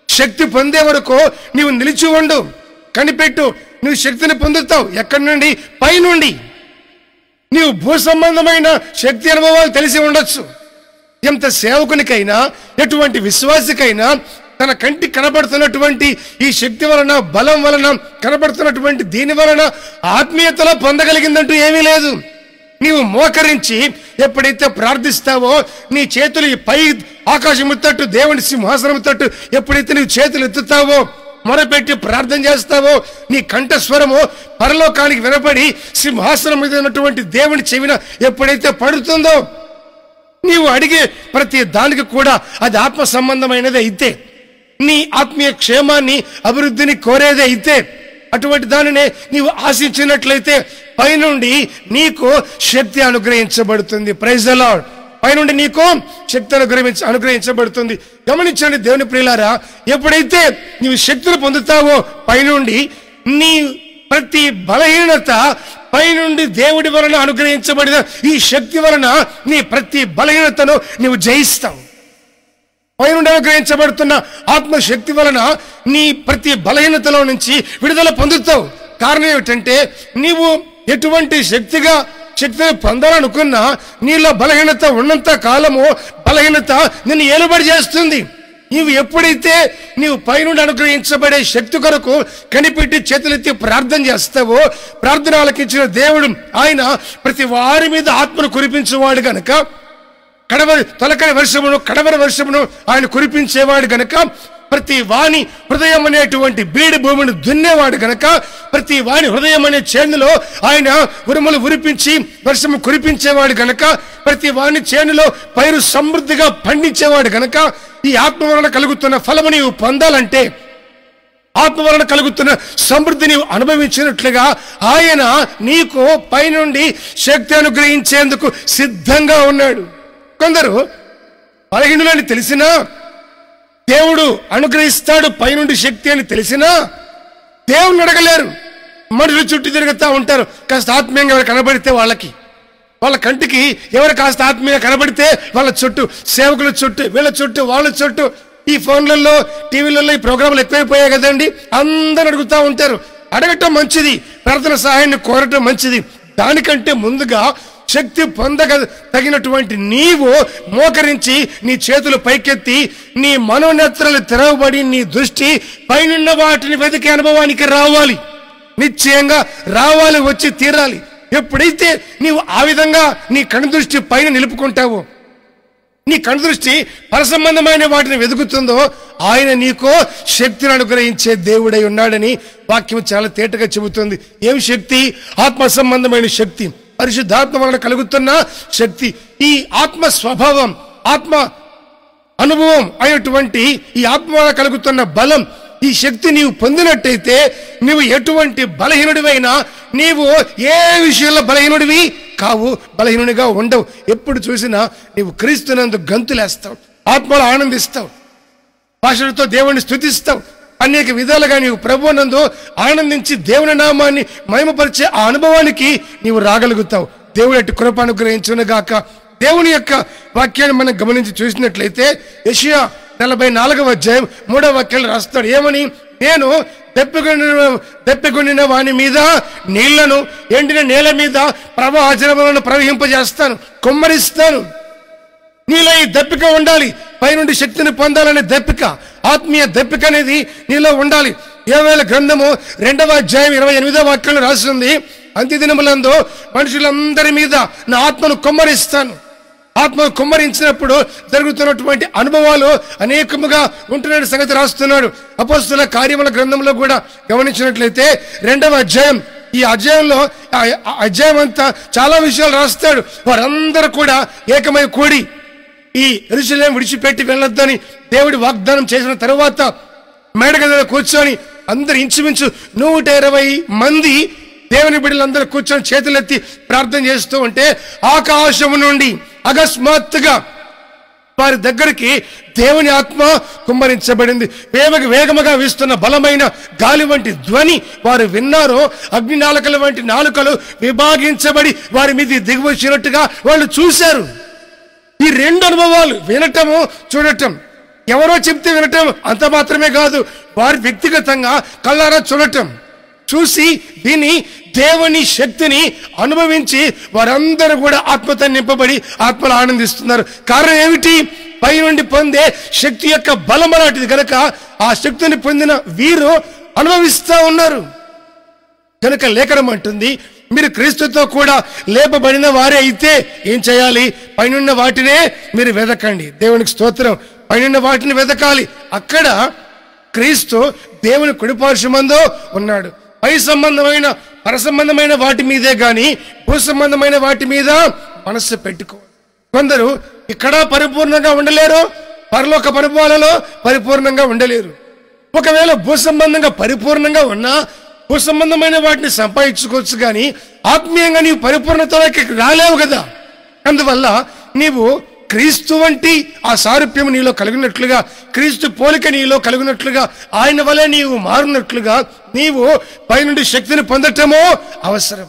శక్తి పొందే వరకు నీవు నిలిచి ఉండు, కనిపెట్టు. నువ్వు శక్తిని పొందుతావు. ఎక్కడి నుండి? పైనుండి. నీవు భూ సంబంధమైన శక్తి అనుభవాలు తెలిసి ఉండొచ్చు. ఎంత సేవకునికైనా, ఎటువంటి విశ్వాసికైనా తన కంటి కనబడుతున్నటువంటి ఈ శక్తి వలన, బలం వలన, కనబడుతున్నటువంటి దీని వలన ఆత్మీయతలో పొందగలిగిందంటూ ఏమీ లేదు. నీవు మోకరించి ఎప్పుడైతే ప్రార్థిస్తావో, నీ చేతులు పై ఆకాశము తట్టు, దేవుని సింహాసనం తట్టు ఎప్పుడైతే నీవు చేతులు ఎత్తుతావో, మొరపెట్టి ప్రార్థన చేస్తావో, నీ కంఠస్వరము పరలోకానికి వినపడి సింహాసనం మీద ఉన్నటువంటి దేవుని చెవిన ఎప్పుడైతే పడుతుందో, నీవు అడిగే ప్రతి దానికి కూడా అది ఆత్మ సంబంధమైనది అయితే, నీ ఆత్మీయ క్షేమాన్ని, అభివృద్ధిని కోరేదే అయితే, అటువంటి దానినే నీవు ఆశించినట్లయితే పైనుండి నీకు శక్తి అనుగ్రహించబడుతుంది. Praise the Lord. పైనుండి నీకు శక్తి అనుగ్రహించబడుతుంది. గమనించండి దేవుని ప్రియులారా, ఎప్పుడైతే నీవు శక్తిని పొందుతావో పైనుండి, నీ ప్రతి బలహీనత పైనుండి దేవుడి వలన అనుగ్రహించబడిన ఈ శక్తి వలన నీ ప్రతి బలహీనతను నీవు జయిస్తావు. పైనుండి అనుగ్రహించబడుతున్న ఆత్మశక్తి వలన నీ ప్రతి బలహీనతలో నుంచి విడుదల పొందుతావు. కారణం ఏమిటంటే, నీవు ఎటువంటి శక్తిని పొందాలనుకున్నా నీలో బలహీనత ఉన్నంత కాలము బలహీనత నిన్ను ఏలుబడి చేస్తుంది. నీవు ఎప్పుడైతే నీవు పైనుండి అనుగ్రహించబడే శక్తి కొరకు కనిపెట్టి చేతులెత్తి ప్రార్థన చేస్తావో, ప్రార్థన ఆలకించిన దేవుడు ఆయన ప్రతి వారి మీద ఆత్మను కురిపించేవాడు గనక, తొలకరి వర్షమును కడవరి వర్షమును ఆయన కురిపించేవాడు గనక, ప్రతి వాణి హృదయం అనేటువంటి బీడి భూమిని దున్నేవాడు గనక, ప్రతి వాణి హృదయం అనే చేనులో ఆయన ఉరుములు ఉరిపించి వర్షము కురిపించేవాడు గనక, ప్రతి వాణి చేనులో పైరు సమృద్ధిగా పండించేవాడు గనక, ఈ ఆత్మ వలన కలుగుతున్న ఫలము నీవు పొందాలంటే, ఆత్మ వలన కలుగుతున్న సమృద్ధి నీవు అనుభవించినట్లుగా ఆయన నీకు పైనుండి శక్తి అనుగ్రహించేందుకు సిద్ధంగా ఉన్నాడు. కొందరు బలహీనులని తెలిసినా, దేవుడు అనుగ్రహిస్తాడు పైనుండి శక్తి అని తెలిసినా దేవుని అడగలేరు. మనుషులు చుట్టూ తిరుగుతూ ఉంటారు. కాస్త ఆత్మీయంగా ఎవరు కనబడితే వాళ్ళ కంటికి ఎవరు కాస్త ఆత్మీయంగా కనబడితే వాళ్ళ చుట్టూ, సేవకుల చుట్టూ, వీళ్ళ చుట్టూ, వాళ్ళ చుట్టూ, ఈ ఫోన్లలో, టీవీలలో ఈ ప్రోగ్రాంలు ఎక్కువైపోయాయి కదండి, అందరూ అడుగుతూ ఉంటారు. అడగటం మంచిది, ప్రార్థన సహాయాన్ని కోరటం మంచిది. దానికంటే ముందుగా శక్తి తగినటువంటి నీవు మోకరించి నీ చేతులు పైకెత్తి నీ మనోనేత్రాలు తెరవబడి నీ దృష్టి పైనున్న వాటిని వెతికే అనుభవానికి రావాలి. నిశ్చయంగా రావాలి, వచ్చి తీరాలి. ఎప్పుడైతే నీవు ఆ విధంగా నీ కను దృష్టి పైన నిలుపుకుంటావో, నీ కను దృష్టి పరసంబంధమైన వాటిని వెతుకుతుందో, ఆయన నీకు శక్తిని అనుగ్రహించే దేవుడై ఉన్నాడని వాక్యం చాలా తేటగా చెబుతుంది. ఏం శక్తి? ఆత్మ సంబంధమైన శక్తి, పరిశుద్ధాత్మ వలన కలుగుతున్న శక్తి. ఈ ఆత్మ స్వభావం, ఆత్మ అనుభవం అయినటువంటి ఈ ఆత్మ వలన కలుగుతున్న బలం, ఈ శక్తి నీవు పొందినట్టయితే నీవు ఎటువంటి బలహీనుడివైనా, నీవు ఏ విషయంలో బలహీనుడివి కావు, బలహీనుడిగా ఉండవు. ఎప్పుడు చూసినా నీవు క్రీస్తునందు గంతులేస్తావు, ఆత్మలో ఆనందిస్తావు, భాషలతో దేవుణ్ణి స్తుతిస్తావు. అనేక విధాలుగా నీవు ప్రభువునందు ఆనందించి దేవుని నామాన్ని మహిమపరిచే ఆ అనుభవానికి నీవు రాగలుగుతావు. దేవుడు అటు కృప అనుగ్రహించును గాక. దేవుని యొక్క వాక్యాన్ని మనం గమనించి చూసినట్లయితే యెషయా 44:3 రాస్తాడు. ఏమని? నేను దప్పికొనిన వాని మీద నీళ్లను, ఎండిన నేల మీద ప్రవాహజలములను ప్రవహింపజేస్తాను, కుమ్మరిస్తాను. నీలో ఈ దప్పిక ఉండాలి. పైనుండి శక్తిని పొందాలనే దప్పిక, ఆత్మీయ దప్పిక అనేది నీలో ఉండాలి. యోవేలు గ్రంథము 2:28 రాస్తుంది, అంత్యదినములందు మనుషులందరి మీద నా ఆత్మను కుమ్మరిస్తాను. ఆత్మను కుమ్మరించినప్పుడు జరుగుతున్నటువంటి అనుభవాలు అనేకముగా ఉంటున్న సంగతి రాస్తున్నాడు. అపోస్తలుల కార్యముల గ్రంథంలో కూడా గమనించినట్లయితే 2వ అధ్యాయం, ఈ అధ్యాయంలో అధ్యాయం అంతా చాలా విషయాలు రాస్తాడు. వారందరూ కూడా ఏకమై కూడి ఈ యెరూషలేము విడిచిపెట్టి వెళ్ళొద్దని దేవుడి వాగ్దానం చేసిన తరువాత మేడగదిలో కూర్చొని అందరు ఇంచుమించు 120 మంది దేవుని బిడ్డలందరూ కూర్చొని చేతులెత్తి ప్రార్థన చేస్తూ ఉంటే ఆకాశము నుండి అకస్మాత్తుగా వారి దగ్గరికి దేవుని ఆత్మ కుమ్మరించబడింది. వేగముగా వీస్తున్న బలమైన గాలి వంటి ధ్వని వారు విన్నారు. అగ్ని నాలుకల వంటి నాలుకలు విభాగించబడి వారి మీద దిగివచ్చినట్టుగా వాళ్ళు చూశారు. ఈ 2 అనుభవాలు, వినటము చూడటం, ఎవరో చెప్తే వినటం అంత మాత్రమే కాదు, వారి వ్యక్తిగతంగా కళ్ళారా చూడటం, చూసి విని దేవుని శక్తిని అనుభవించి వారందరూ కూడా ఆత్మతో నింపబడి ఆత్మలు ఆనందిస్తున్నారు. కారణం ఏమిటి? పై నుండి పొందే శక్తి యొక్క బలం అలాంటిది కనుక ఆ శక్తిని పొందిన వీరు అనుభవిస్తూ ఉన్నారు. కనుక లేఖనం అంటుంది, మీరు క్రీస్తుతో కూడా లేపబడిన వారే అయితే ఏం చేయాలి? పైనున్న వాటినే మీరు వెదకండి. దేవునికి స్తోత్రం. పైనున్న వాటిని వెదకాలి. అక్కడ క్రీస్తు దేవుని కుడిపార్శ్వమందు ఉన్నాడు. పై సంబంధమైన పర సంబంధమైన వాటి మీదే గాని భూ సంబంధమైన వాటి మీద మనస్సు పెట్టుకో. కొందరు ఇక్కడ పరిపూర్ణంగా ఉండలేరు, పరలోక పరిపాలనలో పరిపూర్ణంగా ఉండలేరు. ఒకవేళ భూ సంబంధంగా పరిపూర్ణంగా ఉన్నా భూ సంబంధమైన వాటిని సంపాదించుకోవచ్చు, కానీ ఆత్మీయంగా నీవు పరిపూర్ణతలోకి రాలేవు కదా. అందువల్ల నీవు క్రీస్తు వంటి ఆ సారూప్యం నీలో కలిగినట్లుగా, క్రీస్తు పోలిక నీలో కలిగినట్లుగా, ఆయన వలె నీవు మారినట్లుగా నీవు పైనుండి శక్తిని పొందటమో అవసరం,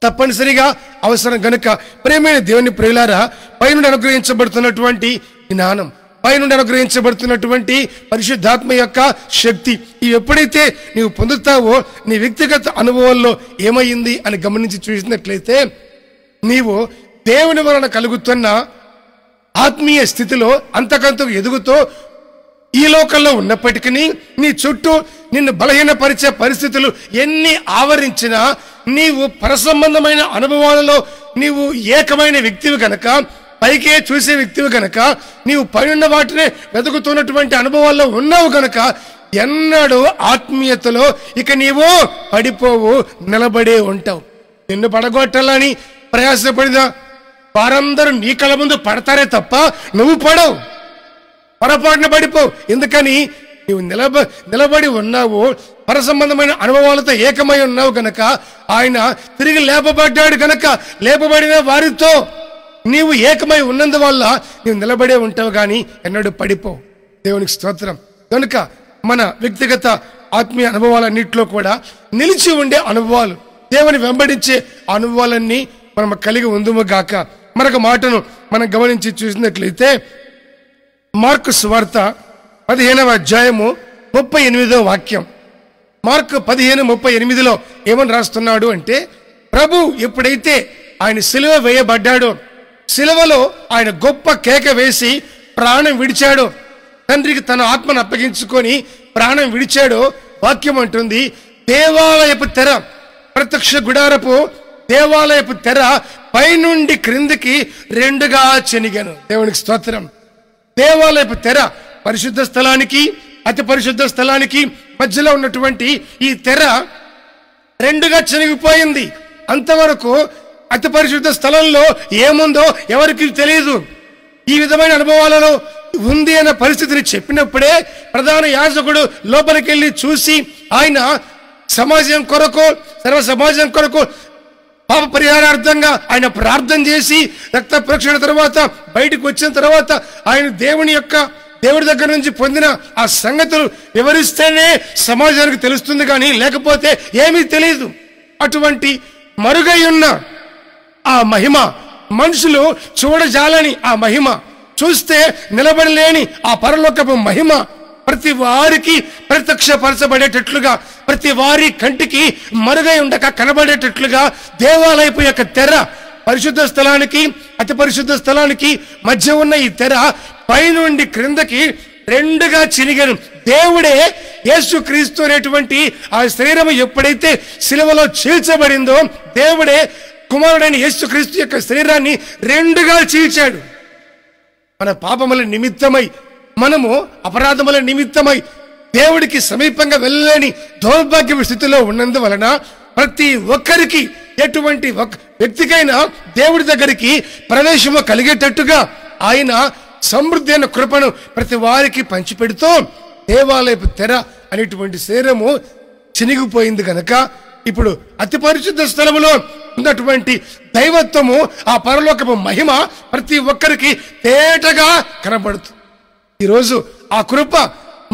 తప్పనిసరిగా అవసరం. గనుక ప్రేమైన దేవుని ప్రియులారా, పైనుండి అనుగ్రహించబడుతున్నటువంటి జ్ఞానం, పైనుండి అనుగ్రహించబడుతున్నటువంటి పరిశుద్ధాత్మ యొక్క శక్తి, ఇవి ఎప్పుడైతే నీవు పొందుతావో నీ వ్యక్తిగత అనుభవాల్లో ఏమైంది అని గమనించి చూసినట్లయితే నీవు దేవుని వలన కలుగుతున్న ఆత్మీయ స్థితిలో అంతకంతకు ఎదుగుతూ ఈ లోకంలో ఉన్నప్పటికీ నీ చుట్టూ నిన్ను బలహీనపరిచే పరిస్థితులు ఎన్ని ఆవరించినా నీవు పరసంబంధమైన అనుభవాలలో నీవు ఏకమైన వ్యక్తివి కనుక, పైకే చూసే వ్యక్తివి కనుక, నీవు పైనున్న వాటినే వెతుకుతున్నటువంటి అనుభవాల్లో ఉన్నావు కనుక ఎన్నడూ ఆత్మీయతలో ఇక నీవు పడిపోవు, నిలబడే ఉంటావు. నిన్ను పడగొట్టాలని ప్రయాసపడిన వారందరూ నీ కళ్ళ ముందు పడతారే తప్ప నువ్వు పడవు, పొరపాటున పడిపోవు. ఎందుకని? నువ్వు నిలబడి ఉన్నావు, పర సంబంధమైన అనుభవాలతో ఏకమై ఉన్నావు కనుక, ఆయన తిరిగి లేపబడ్డాడు కనుక లేపబడిన వారితో నీవు ఏకమై ఉన్నందువల్ల నీవు నిలబడే ఉంటావు, కానీ ఎన్నడూ పడిపోవు. దేవునికి స్తోత్రం. కనుక మన వ్యక్తిగత ఆత్మీయ అనుభవాలన్నింటిలో కూడా నిలిచి ఉండే అనుభవాలు, దేవుని వెంబడించే అనుభవాలన్నీ మనం కలిగి ఉందుము గాక. మరొక మాటను మనం గమనించి చూసినట్లయితే మార్కు సువార్త 15వ అధ్యాయము 38వ వాక్యం. మార్కు 15:38లో ఏమని రాస్తున్నాడు అంటే, ప్రభు ఎప్పుడైతే ఆయన సిలువ వేయబడ్డాడో, సిలువలో ఆయన గొప్ప కేక వేసి ప్రాణం విడిచాడో, తండ్రికి తన ఆత్మను అప్పగించుకొని ప్రాణం విడిచాడో, వాక్యం అంటుంది దేవాలయపు తెర, ప్రత్యక్ష గుడారపు దేవాలయపు తెర పైనుండి క్రిందికి 2గా చెనిగాను. దేవునికి స్తోత్రం. దేవాలయపు తెర, పరిశుద్ధ స్థలానికి అతి పరిశుద్ధ స్థలానికి మధ్యలో ఉన్నటువంటి ఈ తెర 2గా చెనిగిపోయింది. అంతవరకు అతి పరిశుద్ధ స్థలంలో ఏముందో ఎవరికి తెలియదు. ఈ విధమైన అనుభవాలలో ఉంది అన్న పరిస్థితిని చెప్పినప్పుడే ప్రధాన యాజకుడు లోపలికి వెళ్ళి చూసి ఆయన సమాజం కొరకు, సర్వ సమాజం కొరకు పాప పరిహారార్థంగా ఆయన ప్రార్థన చేసి రక్త ప్రోక్షణ తర్వాత బయటకు వచ్చిన తర్వాత ఆయన దేవుడి దగ్గర నుంచి పొందిన ఆ సంగతులు వివరిస్తేనే సమాజానికి తెలుస్తుంది, కానీ లేకపోతే ఏమీ తెలియదు. అటువంటి మరుగై ఉన్న ఆ మహిమ, మనుషులు చూడజాలని ఆ మహిమ, చూస్తే నిలబడలేని ఆ పరలోకపు మహిమ ప్రతి వారికి ప్రత్యక్షపరచబడేటట్లుగా, ప్రతి వారి కంటికి మరుగై ఉండక కనబడేటట్లుగా దేవాలయపు యొక్క తెర, పరిశుద్ధ స్థలానికి అతి పరిశుద్ధ స్థలానికి మధ్య ఉన్న ఈ తెర పైనుండి క్రిందకి 2గా చినిగాను. దేవుడే యేసుక్రీస్తు అనేటువంటి ఆ శరీరం ఎప్పుడైతే సిలువలో చీల్చబడిందో, దేవుడే కుమారుడైన యేసుక్రీస్తు యొక్క శరీరాన్ని 2గా చీల్చాడు. మన పాపముల నిమిత్తమై, మనము అపరాధముల నిమిత్తమై దేవుడికి సమీపంగా వెళ్ళలేని దౌర్భాగ్య స్థితిలో ఉన్నందువలన ప్రతి ఒక్కరికి, ఎటువంటి వ్యక్తికైనా దేవుడి దగ్గరికి ప్రవేశము కలిగేటట్టుగా ఆయన సమృద్ధి అయిన కృపను ప్రతి వారికి పంచిపెడుతూ దేవాలయపు తెర అనేటువంటి శరీరము చినిగిపోయింది కనుక ఇప్పుడు అతి పరిశుద్ధ స్థలములో ఉన్నటువంటి దైవత్వము, ఆ పరలోకపు మహిమ ప్రతి ఒక్కరికి తేటగా కనబడుతుంది. ఈరోజు ఆ కృప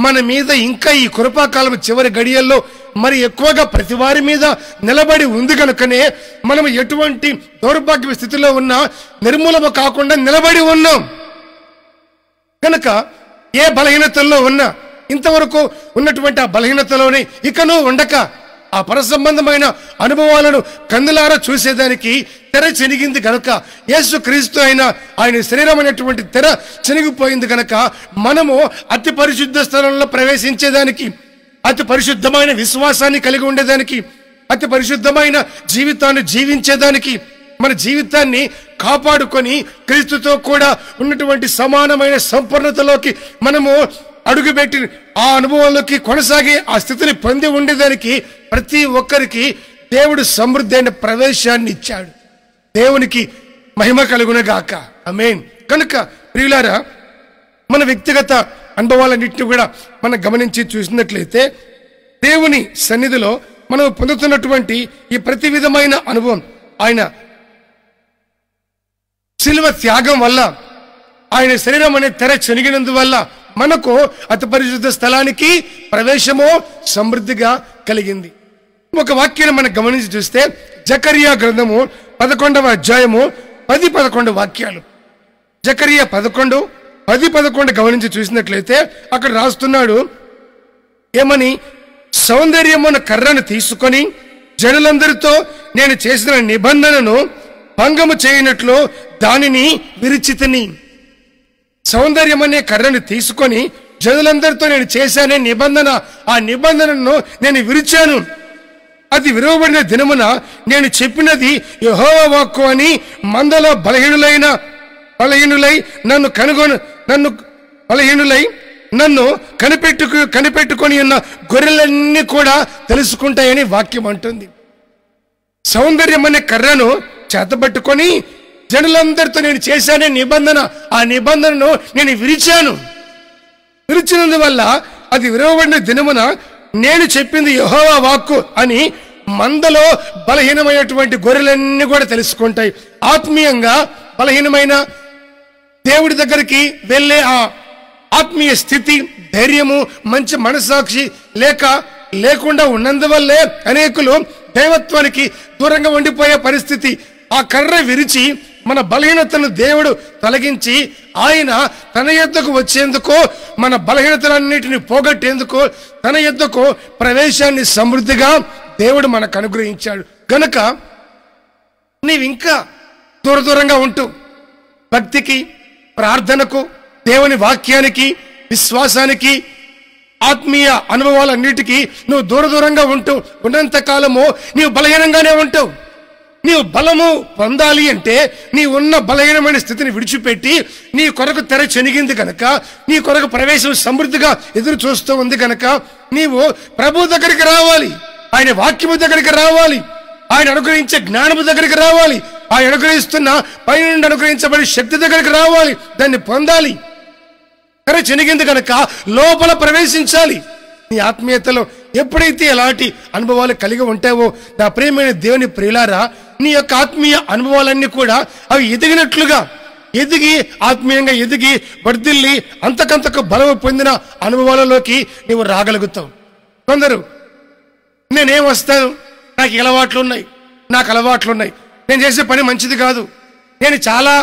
మన మీద ఇంకా ఈ కృపాకాలం చివరి గడియల్లో మరి ఎక్కువగా ప్రతి వారి మీద నిలబడి ఉంది కనుకనే మనం ఎటువంటి దౌర్భాగ్య స్థితిలో ఉన్నా నిర్మూలన కాకుండా నిలబడి ఉన్నాం. కనుక ఏ బలహీనతల్లో ఉన్నా ఇంతవరకు ఉన్నటువంటి ఆ బలహీనతలోనే ఇకను ఉండక ఆ పరసంబంధమైన అనుభవాలను కన్నులారా చూసేదానికి తెర చినిగింది కనుక, యేసు క్రీస్తు అయిన ఆయన శరీరం అనేటువంటి తెర చినిగిపోయింది కనుక మనము అతి పరిశుద్ధ స్థలంలో ప్రవేశించేదానికి, అతి పరిశుద్ధమైన విశ్వాసాన్ని కలిగి ఉండేదానికి, అతి పరిశుద్ధమైన జీవితాన్ని జీవించేదానికి, మన జీవితాన్ని కాపాడుకొని క్రీస్తుతో కూడా ఉన్నటువంటి సమానమైన సంపూర్ణతలోకి మనము అడుగుపెట్టి ఆ అనుభవంలోకి కొనసాగి ఆ స్థితిని పొంది ఉండేదానికి ప్రతి ఒక్కరికి దేవుడు సమృద్ధి అయిన ప్రవేశాన్ని ఇచ్చాడు. దేవునికి మహిమ కలుగునగాక. ఆమేన్. కనుక ప్రియులారా, మన వ్యక్తిగత అనుభవాలన్నింటినీ కూడా మనం గమనించి చూసినట్లయితే దేవుని సన్నిధిలో మనం పొందుతున్నటువంటి ఈ ప్రతి విధమైన అనుభవం ఆయన శిలువ త్యాగం వల్ల, ఆయన శరీరం అనే తెర చెనిగినందువల్ల మనకు అతి పరిశుద్ధ స్థలానికి ప్రవేశము సమృద్ధిగా కలిగింది. ఒక వాక్యాన్ని మనం గమనించి చూస్తే జకరియా గ్రంథము 11వ అధ్యాయము 10-11 వాక్యాలు. జకరియా 11:10-11 గమనించి చూసినట్లయితే అక్కడ రాస్తున్నాడు ఏమని, సౌందర్యమున కర్రను తీసుకొని జనులందరితో నేను చేసిన నిబంధనను భంగము చేయనట్లు దానిని విరిచితిని. సౌందర్యం అనే కర్రను తీసుకొని జనులందరితో నేను చేశానే నిబంధన, ఆ నిబంధనను నేను విరిచాను. అది విరవబడిన దినమున నేను చెప్పినది యెహోవా వాక్కు అని మందలో బలహీనులై నన్ను కనిపెట్టుకొని ఉన్న గొర్రెలన్నీ కూడా తెలుసుకుంటాయని వాక్యం అంటుంది. సౌందర్యం అనే కర్రను చేతబట్టుకొని జనులందరితో నేను చేశానే నిబంధన, ఆ నిబంధనను నేను విరిచినందువల్ల అది విరవబడిన దినమున నేను చెప్పింది యెహోవా వాక్కు అని మందలో బలహీనమైనటువంటి గొర్రెలన్నీ కూడా తెలుసుకుంటాయి. ఆత్మీయంగా బలహీనమైన దేవుడి దగ్గరికి వెళ్ళే ఆ ఆత్మీయ స్థితి, ధైర్యము, మంచి మనసాక్షి లేకుండా ఉన్నందువల్లే అనేకులు దైవత్వానికి దూరంగా ఉండిపోయే పరిస్థితి. ఆ కర్ర విరిచి మన బలహీనతను దేవుడు తొలగించి ఆయన తన యొద్దకు వచ్చేందుకు, మన బలహీనతలన్నిటిని పోగొట్టేందుకు తన యొద్దకు ప్రవేశాన్ని సమృద్ధిగా దేవుడు మనకు అనుగ్రహించాడు. గనుక నీవింకా దూరంగా ఉంటూ భక్తికి, ప్రార్థనకు, దేవుని వాక్యానికి, విశ్వాసానికి, ఆత్మీయ అనుభవాలన్నిటికీ నువ్వు దూరంగా ఉంటూ ఉన్నంత కాలము నీవు బలహీనంగానే ఉంటావు. నీవు బలము పొందాలి అంటే నీ ఉన్న బలహీనమైన స్థితిని విడిచిపెట్టి నీ కొరకు తెర చెనిగింది కనుక, నీ కొరకు ప్రవేశం సమృద్ధిగా ఎదురు చూస్తూ ఉంది కనుక నీవు ప్రభు దగ్గరికి రావాలి, ఆయన వాక్యము దగ్గరికి రావాలి, ఆయన అనుగ్రహించే జ్ఞానము దగ్గరికి రావాలి, ఆయన అనుగ్రహిస్తున్న పైనుండి అనుగ్రహించబడి శక్తి దగ్గరికి రావాలి, దాన్ని పొందాలి. తెర చెనిగింది కనుక లోపల ప్రవేశించాలి. నీ ఆత్మీయతలో ఎప్పుడైతే ఎలాంటి అనుభవాలు కలిగి ఉంటావో నా ప్రియమైన దేవుని ప్రియులారా, నీ యొక్క ఆత్మీయ అనుభవాలన్నీ కూడా అవి ఎదిగి ఆత్మీయంగా ఎదిగి వర్ధిల్లి అంతకంతకు బలము పొందిన అనుభవాలలోకి నీవు రాగలుగుతావు. కొందరు నేనేం వస్తాను, నాకు అలవాట్లున్నాయి, నేను చేసే పని మంచిది కాదు, నేను చాలా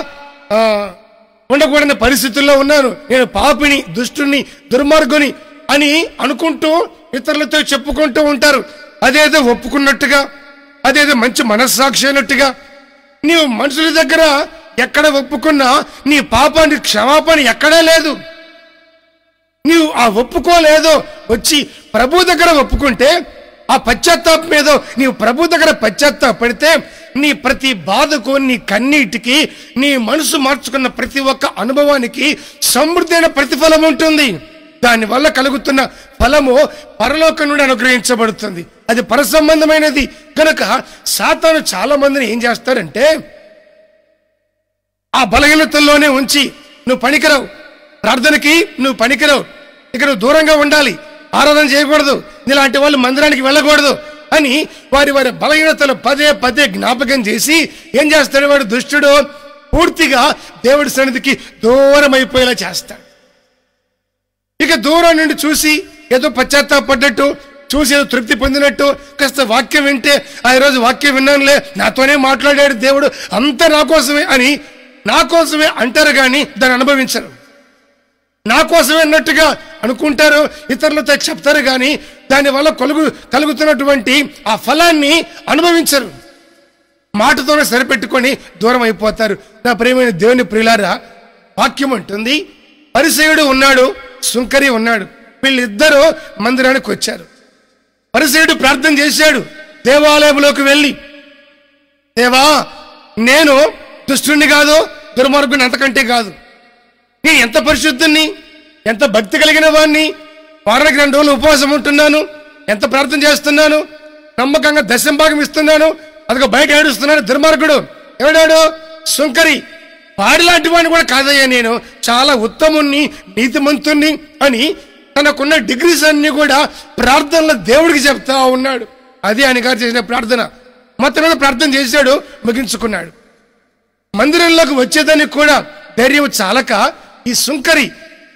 ఉండకూడని పరిస్థితుల్లో ఉన్నాను, నేను పాపిని, దుష్టుని, దుర్మార్గుని అని అనుకుంటూ ఇతరులతో చెప్పుకుంటూ ఉంటారు. అదేదో ఒప్పుకున్నట్టుగా, అదేదో మంచి మనస్సాక్షి అయినట్టుగా. నీవు మనుషుల దగ్గర ఎక్కడ ఒప్పుకున్నా నీ పాపాన్ని క్షమాపణ ఎక్కడా లేదు. నీవు ఆ ఒప్పుకోలేదో వచ్చి ప్రభు దగ్గర ఒప్పుకుంటే, ఆ పశ్చాత్తాపం ఏదో నీవు ప్రభు దగ్గర పశ్చాత్తాపడితే నీ ప్రతి బాధకు, నీ కన్నీటికి, నీ మనసు మార్చుకున్న ప్రతి ఒక్క అనుభవానికి సమృద్ధైన ప్రతిఫలం ఉంటుంది. దానివల్ల కలుగుతున్న ఫలము పరలోకం నుండి అనుగ్రహించబడుతుంది. అది పరసంబంధమైనది. కనుక సాతాను చాలా మందిని ఏం చేస్తారంటే ఆ బలహీనతల్లోనే ఉంచి నువ్వు పనికిరావు, ప్రార్థనకి నువ్వు పనికిరావు, ఇక నువ్వు దూరంగా ఉండాలి, ఆరాధన చేయకూడదు, ఇలాంటి వాళ్ళు మందిరానికి వెళ్ళకూడదు అని వారి వారి బలహీనతలు పదే పదే జ్ఞాపకం చేసి ఏం చేస్తాడు వాడు దుష్టుడు? పూర్తిగా దేవుడి సన్నిధికి దూరం అయిపోయేలా చేస్తాడు. ఇక దూరం నుండి చూసి ఏదో పశ్చాత్తాపడ్డట్టు, చూసి ఏదో తృప్తి పొందినట్టు, కాస్త వాక్యం వింటే ఆ రోజు వాక్యం విన్నానులే, నాతోనే మాట్లాడాడు దేవుడు, అంతా నా కోసమే అని నా కోసమే అంటారు కానీ దాన్ని అనుభవించరు. నా కోసమే అన్నట్టుగా అనుకుంటారు, ఇతరులతో చెప్తారు కానీ దానివల్ల కలుగుతున్నటువంటి ఆ ఫలాన్ని అనుభవించరు. మాటతోనే సరిపెట్టుకొని దూరం అయిపోతారు. నా ప్రియమైన దేవుని ప్రియులారా, వాక్యం అంటుంది పరిసయ్యుడు ఉన్నాడు, సుంకరి ఉన్నాడు. వీళ్ళిద్దరూ మందిరానికి వచ్చారు. పరిసయ్యుడు ప్రార్థన చేశాడు దేవాలయంలోకి వెళ్ళి, దేవా నేను దుష్టుణ్ణి కాదు, దుర్మార్గుని అంతకంటే కాదు, నేను ఎంత పరిశుద్ధుణ్ణి, ఎంత భక్తి కలిగిన వాడిని, వారానికి 2 రోజులు ఉపవాసం ఉంటున్నాను, ఎంత ప్రార్థన చేస్తున్నాను, నమ్మకంగా దశంభాగం ఇస్తున్నాను, అదిగో బయట ఏడుస్తున్నాను. దుర్మార్గుడు ఎవడాడు? సుంకరి. వాడిలాంటి వాడిని కూడా కాదయ్యా, నేను చాలా ఉత్తముణ్ణి, నీతిమంతుణ్ణి అని తనకున్న డిగ్రీస్ అన్ని కూడా ప్రార్థనలో దేవుడికి చెప్తా ఉన్నాడు. అది ఆయన గారు చేసిన ప్రార్థన. మొత్తం మీద ప్రార్థన చేశాడు, ముగించుకున్నాడు. మందిరంలోకి వచ్చేదానికి కూడా ధైర్యం చాలక ఈ సుంకరి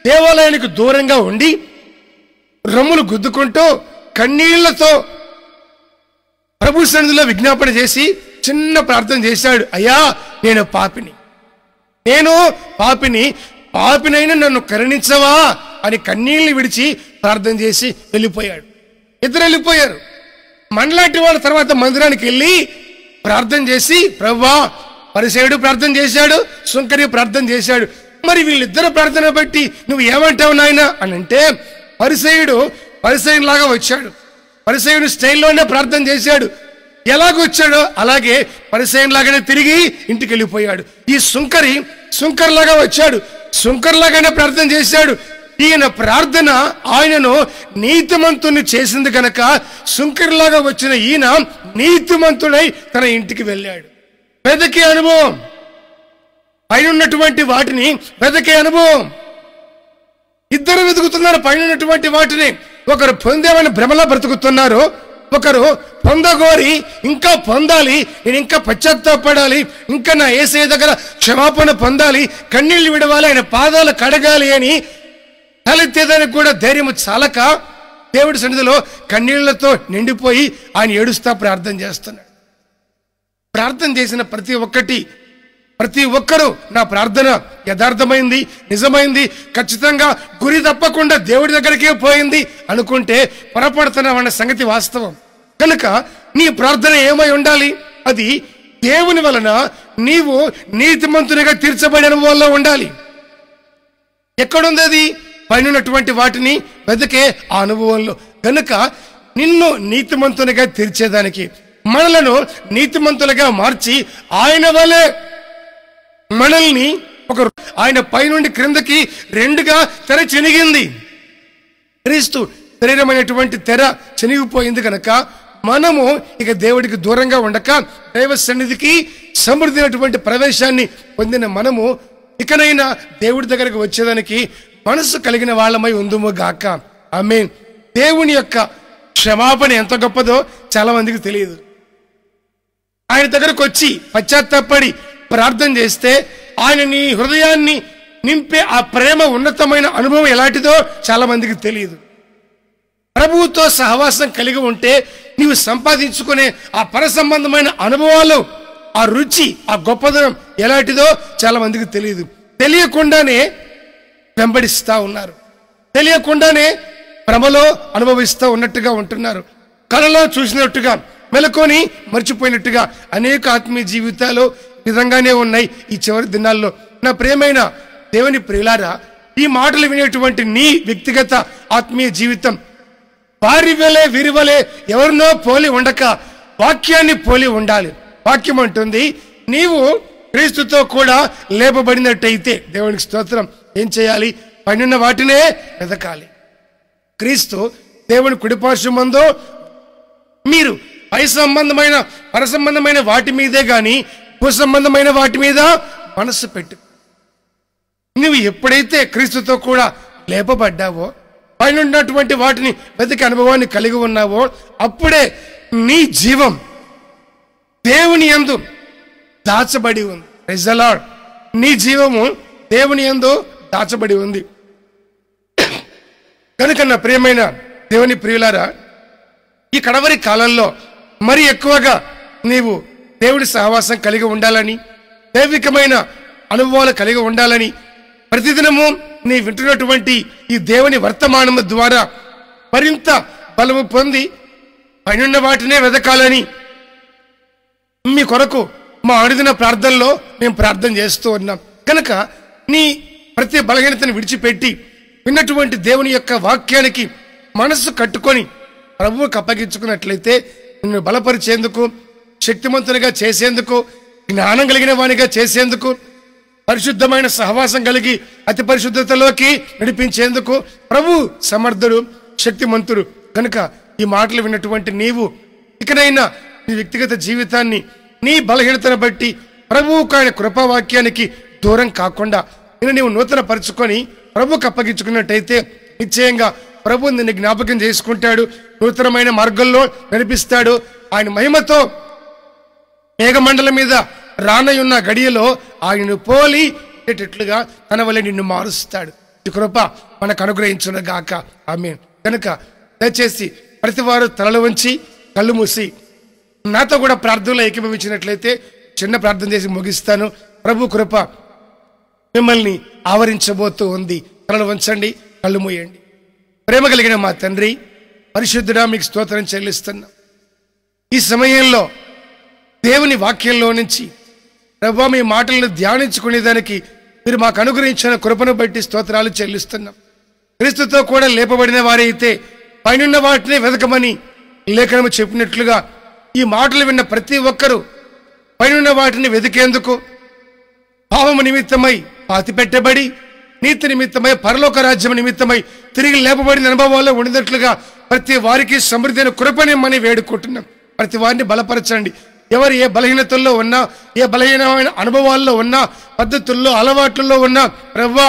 దేవాలయానికి దూరంగా ఉండి రొమ్ములు గుద్దుకుంటూ కన్నీళ్లతో ప్రభు సన్నిధిలో విజ్ఞాపన చేసి చిన్న ప్రార్థన చేశాడు. అయ్యా నేను పాపినైనా నన్ను కరుణించవా అని కన్నీళ్లు విడిచి ప్రార్థన చేసి వెళ్ళిపోయాడు. ఇద్దరు వెళ్ళిపోయారు. మనలాంటి వాళ్ళ తర్వాత మందిరానికి వెళ్ళి ప్రార్థన చేసి, ప్రభువా పరిసయ్యుడు ప్రార్థన చేశాడు, సుంకరి ప్రార్థన చేశాడు, మరి వీళ్ళిద్దరు ప్రార్థన బట్టి నువ్వు ఏమంటావు నాయనా అని అంటే, పరిసయ్యులాగా వచ్చాడు, పరిసయ్యుని స్టైల్లోనే ప్రార్థన చేశాడు. ఎలాగొచ్చాడో అలాగే పరిసయ్యులాగానే తిరిగి ఇంటికి వెళ్ళిపోయాడు. ఈ సుంకర్లాగా వచ్చాడు, సుంకర్లాగానే ప్రార్థన చేశాడు. ఈయన ప్రార్థన ఆయనను నీతిమంతుని చేసింది కనుక సుంకర్లాగా వచ్చిన ఈయన నీతిమంతుడై తన ఇంటికి వెళ్ళాడు. వెదకే అనుభవం, పైన ఉన్నటువంటి వాటిని వెదకే అనుభవం. ఇద్దరు వెతుకుతున్నారు పైన ఉన్నటువంటి వాటిని. ఒకరు పొందేమని భ్రమలా బ్రతుకుతున్నారు, ఒకరు పొందగోరి ఇంకా పొందాలి, నేను ఇంకా పశ్చాత్తాపడాలి, ఇంకా నా యేసయ్య దగ్గర క్షమాపణ పొందాలి, కన్నీళ్లు విడవాలి, ఆయన పాదాలు కడగాలి అని తలెత్తేదానికి కూడా ధైర్యం చాలక దేవుడి సన్నిధిలో కన్నీళ్లతో నిండిపోయి ఆయన ఏడుస్తా ప్రార్థన చేస్తున్నాడు. ప్రార్థన చేసిన ప్రతి ఒక్కరూ నా ప్రార్థన యథార్థమైంది, నిజమైంది, ఖచ్చితంగా గురి తప్పకుండా దేవుడి దగ్గరికే పోయింది అనుకుంటే పొరపడుతున్నామన్న సంగతి వాస్తవం. కనుక నీ ప్రార్థన ఏమై ఉండాలి? అది దేవుని వలన నీవు నీతిమంతునిగా తీర్చబడిన వల్ల ఉండాలి. ఎక్కడుంది అది? పైనటువంటి వాటిని వెతికే ఆ అనుభవంలో. కనుక నిన్ను నీతిమంతునిగా తీర్చేదానికి, మనలను నీతిమంతులుగా మార్చి ఆయన వలె మనల్ని ఆయన పైనుండి క్రిందకి 2గా తెర చెనిగింది. క్రీస్తు శరీరమైనటువంటి తెర చెనిగిపోయింది కనుక మనము ఇక దేవుడికి దూరంగా ఉండక దైవ సన్నిధికి సమృద్ధి అయినటువంటి ప్రవేశాన్ని పొందిన మనము ఇకనైనా దేవుడి దగ్గరకు వచ్చేదానికి మనసు కలిగిన వాళ్ళమై ఉందుము గాక. ఆమేన్. దేవుని యొక్క క్షమాపణ ఎంత గొప్పదో చాలా మందికి తెలియదు. ఆయన దగ్గరకు వచ్చి పశ్చాత్తాపడి ప్రార్థన చేస్తే ఆయన నీ హృదయాన్ని నింపే ఆ ప్రేమ ఉన్నతమైన అనుభవం ఎలాంటిదో చాలా మందికి తెలియదు. ప్రభువుతో సహవాసం కలిగి ఉంటే నీవు సంపాదించుకునే ఆ పర సంబంధమైన అనుభవాలు, ఆ రుచి, ఆ గొప్పదనం ఎలాంటిదో చాలా మందికి తెలియదు. తెలియకుండానే వెంబడిస్తూ ఉన్నారు, తెలియకుండానే భ్రమలో అనుభవిస్తూ ఉన్నట్టుగా ఉంటున్నారు. కలలో చూసినట్టుగా మెలకొని మర్చిపోయినట్టుగా అనేక ఆత్మీయ జీవితాలు విధంగానే ఉన్నాయి ఈ చివరి దినాల్లో. నా ప్రియమైన దేవుని ప్రియులారా, ఈ మాటలు వినేటువంటి నీ వ్యక్తిగత ఆత్మీయ జీవితం వీరి వలె ఎవరినో పోలి ఉండక వాక్యాన్ని పోలి ఉండాలి. వాక్యం అంటుంది నీవు క్రీస్తుతో కూడా లేపబడినట్టయితే దేవునికి స్తోత్రం. ఏం చేయాలి? పైనున్న వాటినే వెతకాలి. క్రీస్తు దేవుని కుడిపార్శ్వమందో మీరు పై సంబంధమైన పర సంబంధమైన వాటి మీదే గాని భూ సంబంధమైన వాటి మీద మనస్సు పెట్టు. నువ్వు ఎప్పుడైతే క్రీస్తుతో కూడా లేపబడ్డావో పైన ఉన్నటువంటి వాటిని వెతికే అనుభవాన్ని కలిగి ఉన్నావో అప్పుడే నీ జీవం దేవుని యందు దాచబడి ఉంది. Praise the Lord. నీ జీవము దేవుని యందు దాచబడి ఉంది. కనుక నా ప్రియమైన దేవుని ప్రియులారా, ఈ కడవరి కాలంలో మరి ఎక్కువగా నీవు దేవుడి సహవాసం కలిగి ఉండాలని, దైవికమైన అనుభవాలు కలిగి ఉండాలని, ప్రతిదినము నీ వింటున్నటువంటి ఈ దేవుని వర్తమానము ద్వారా మరింత బలము పొంది పైనున్న వాటినే వెదకాలని మీ కొరకు మా అనుదిన ప్రార్థనలో మేము ప్రార్థన చేస్తూ ఉన్నాం. కనుక నీ ప్రతి బలహీనతను విడిచిపెట్టి విన్నటువంటి దేవుని యొక్క వాక్యానికి మనస్సు కట్టుకొని ప్రభువుకు అప్పగించుకున్నట్లయితే నిన్ను బలపరిచేందుకు, శక్తిమంతునిగా చేసేందుకు, జ్ఞానం కలిగిన వానిగా చేసేందుకు, పరిశుద్ధమైన సహవాసం కలిగి అతి పరిశుద్ధతలోకి నడిపించేందుకు ప్రభు సమర్థుడు, శక్తిమంతుడు. కనుక ఈ మాటలు విన్నటువంటి నీవు ఇకనైనా నీ వ్యక్తిగత జీవితాన్ని నీ బలహీనతను బట్టి ప్రభువుకు ఆయన కృపావాక్యానికి దూరం కాకుండా నీవు నూతన పరుచుకొని ప్రభువుకు అప్పగించుకున్నట్టయితే నిశ్చయంగా ప్రభు నిన్ను జ్ఞాపకం చేసుకుంటాడు, నూతనమైన మార్గంలో నడిపిస్తాడు. ఆయన మహిమతో మేఘమండలం మీద రానయున్న గడియలో ఆయనను పోలి ఉండేటట్లుగా తన వల్ల నిన్ను మారుస్తాడు. ఈ కృప మనకు అనుగ్రహించునుగాక. ఆమేన్. కనుక దయచేసి ప్రతి వారు తలలు వంచి కళ్ళు మూసి నాతో కూడా ప్రార్థనలో ఏకీభవించినట్లయితే చిన్న ప్రార్థన చేసి ముగిస్తాను. ప్రభు కృప మిమ్మల్ని ఆవరించబోతూ ఉంది. తలలు వంచండి, కళ్ళు మూయండి. ప్రేమ కలిగిన మా తండ్రి, పరిశుద్ధుడా, మీకు స్తోత్రం చెల్లిస్తున్నా. ఈ సమయంలో దేవుని వాక్యంలో నుంచి ప్రభువా మీ మాటలను ధ్యానించుకునేదానికి మీరు మాకు అనుగ్రహించిన కృపను బట్టి స్తోత్రాలు చెల్లిస్తున్నాం. క్రీస్తుతో కూడా లేపబడిన వారైతే పైనున్న వాటిని వెతకమని లేఖనము చెప్పినట్లుగా ఈ మాటలు విన్న ప్రతి ఒక్కరూ పైనున్న వాటిని వెతికేందుకు పాపము నిమిత్తమై పాతిపెట్టబడి నీతి నిమిత్తమై పరలోక రాజ్యం నిమిత్తమై తిరిగి లేపబడిన అనుభవాల్లో ఉండినట్లుగా ప్రతి వారికి సమృద్ధి అయిన కృపనిమ్మని వేడుకుంటున్నాం. ప్రతి వారిని బలపరచండి. ఎవరు ఏ బలహీనతల్లో ఉన్నా, ఏ బలహీనమైన అనుభవాల్లో ఉన్నా, పద్ధతుల్లో అలవాట్లలో ఉన్నా ప్రభువా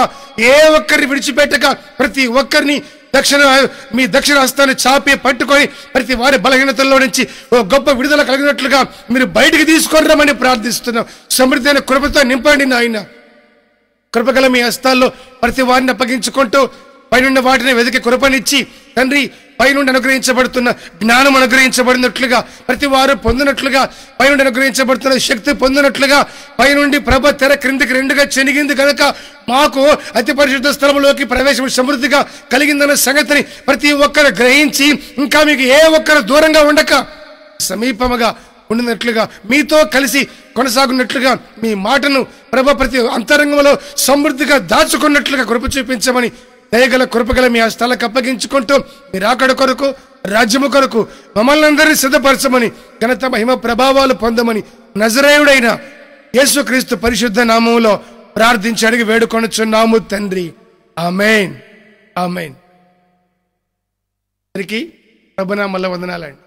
ఏ ఒక్కరిని విడిచిపెట్టక ప్రతి ఒక్కరిని మీ దక్షిణ హస్తాన్ని చాపి పట్టుకొని ప్రతి వారి బలహీనతల్లో నుంచి ఓ గొప్ప విడుదల కలిగినట్లుగా మీరు బయటికి తీసుకొని రమ్మని ప్రార్థిస్తున్నాం. సమృద్ధి అయిన కృపతో నింపండి నాయన. కృపగల మీ హస్తాల్లో ప్రతి వారిని అప్పగించుకుంటూ పైనున్న వాటిని వెతికి కృపనిచ్చి తండ్రి పైనుండి అనుగ్రహించబడుతున్న జ్ఞానం అనుగ్రహించబడినట్లుగా ప్రతి వారు పొందినట్లుగా, పైనుండి అనుగ్రహించబడుతున్న శక్తి పొందినట్లుగా, పైనుండి ప్రభ తెర క్రిందికి రెండుగా చెనిగింది కనుక మాకు అతి పరిశుద్ధ స్థలంలోకి ప్రవేశం సమృద్ధిగా కలిగిందన్న సంగతిని ప్రతి ఒక్కరు గ్రహించి ఇంకా మీకు ఏ ఒక్కరు దూరంగా ఉండక సమీపముగా ఉండినట్లుగా, మీతో కలిసి కొనసాగున్నట్లుగా, మీ మాటను ప్రభ ప్రతి అంతరంగంలో సమృద్ధిగా దాచుకున్నట్లుగా కృప చూపించమని దయగల కృపగల మీ హస్తాలకు అప్పగించుకుంటూ మీ రాకడ కొరకు, రాజ్యము కొరకు మమ్మల్ని అందరినీ సిద్ధపరచమని, ఘనత మహిమ ప్రభావాలు పొందమని నజరేయుడైన యేసుక్రీస్తు పరిశుద్ధ నామములో ప్రార్థించి అడిగి వేడుకొనుచున్నాము తండ్రి. ఆమేన్. ఆమేన్. ప్రభునామములో వందనాలండి.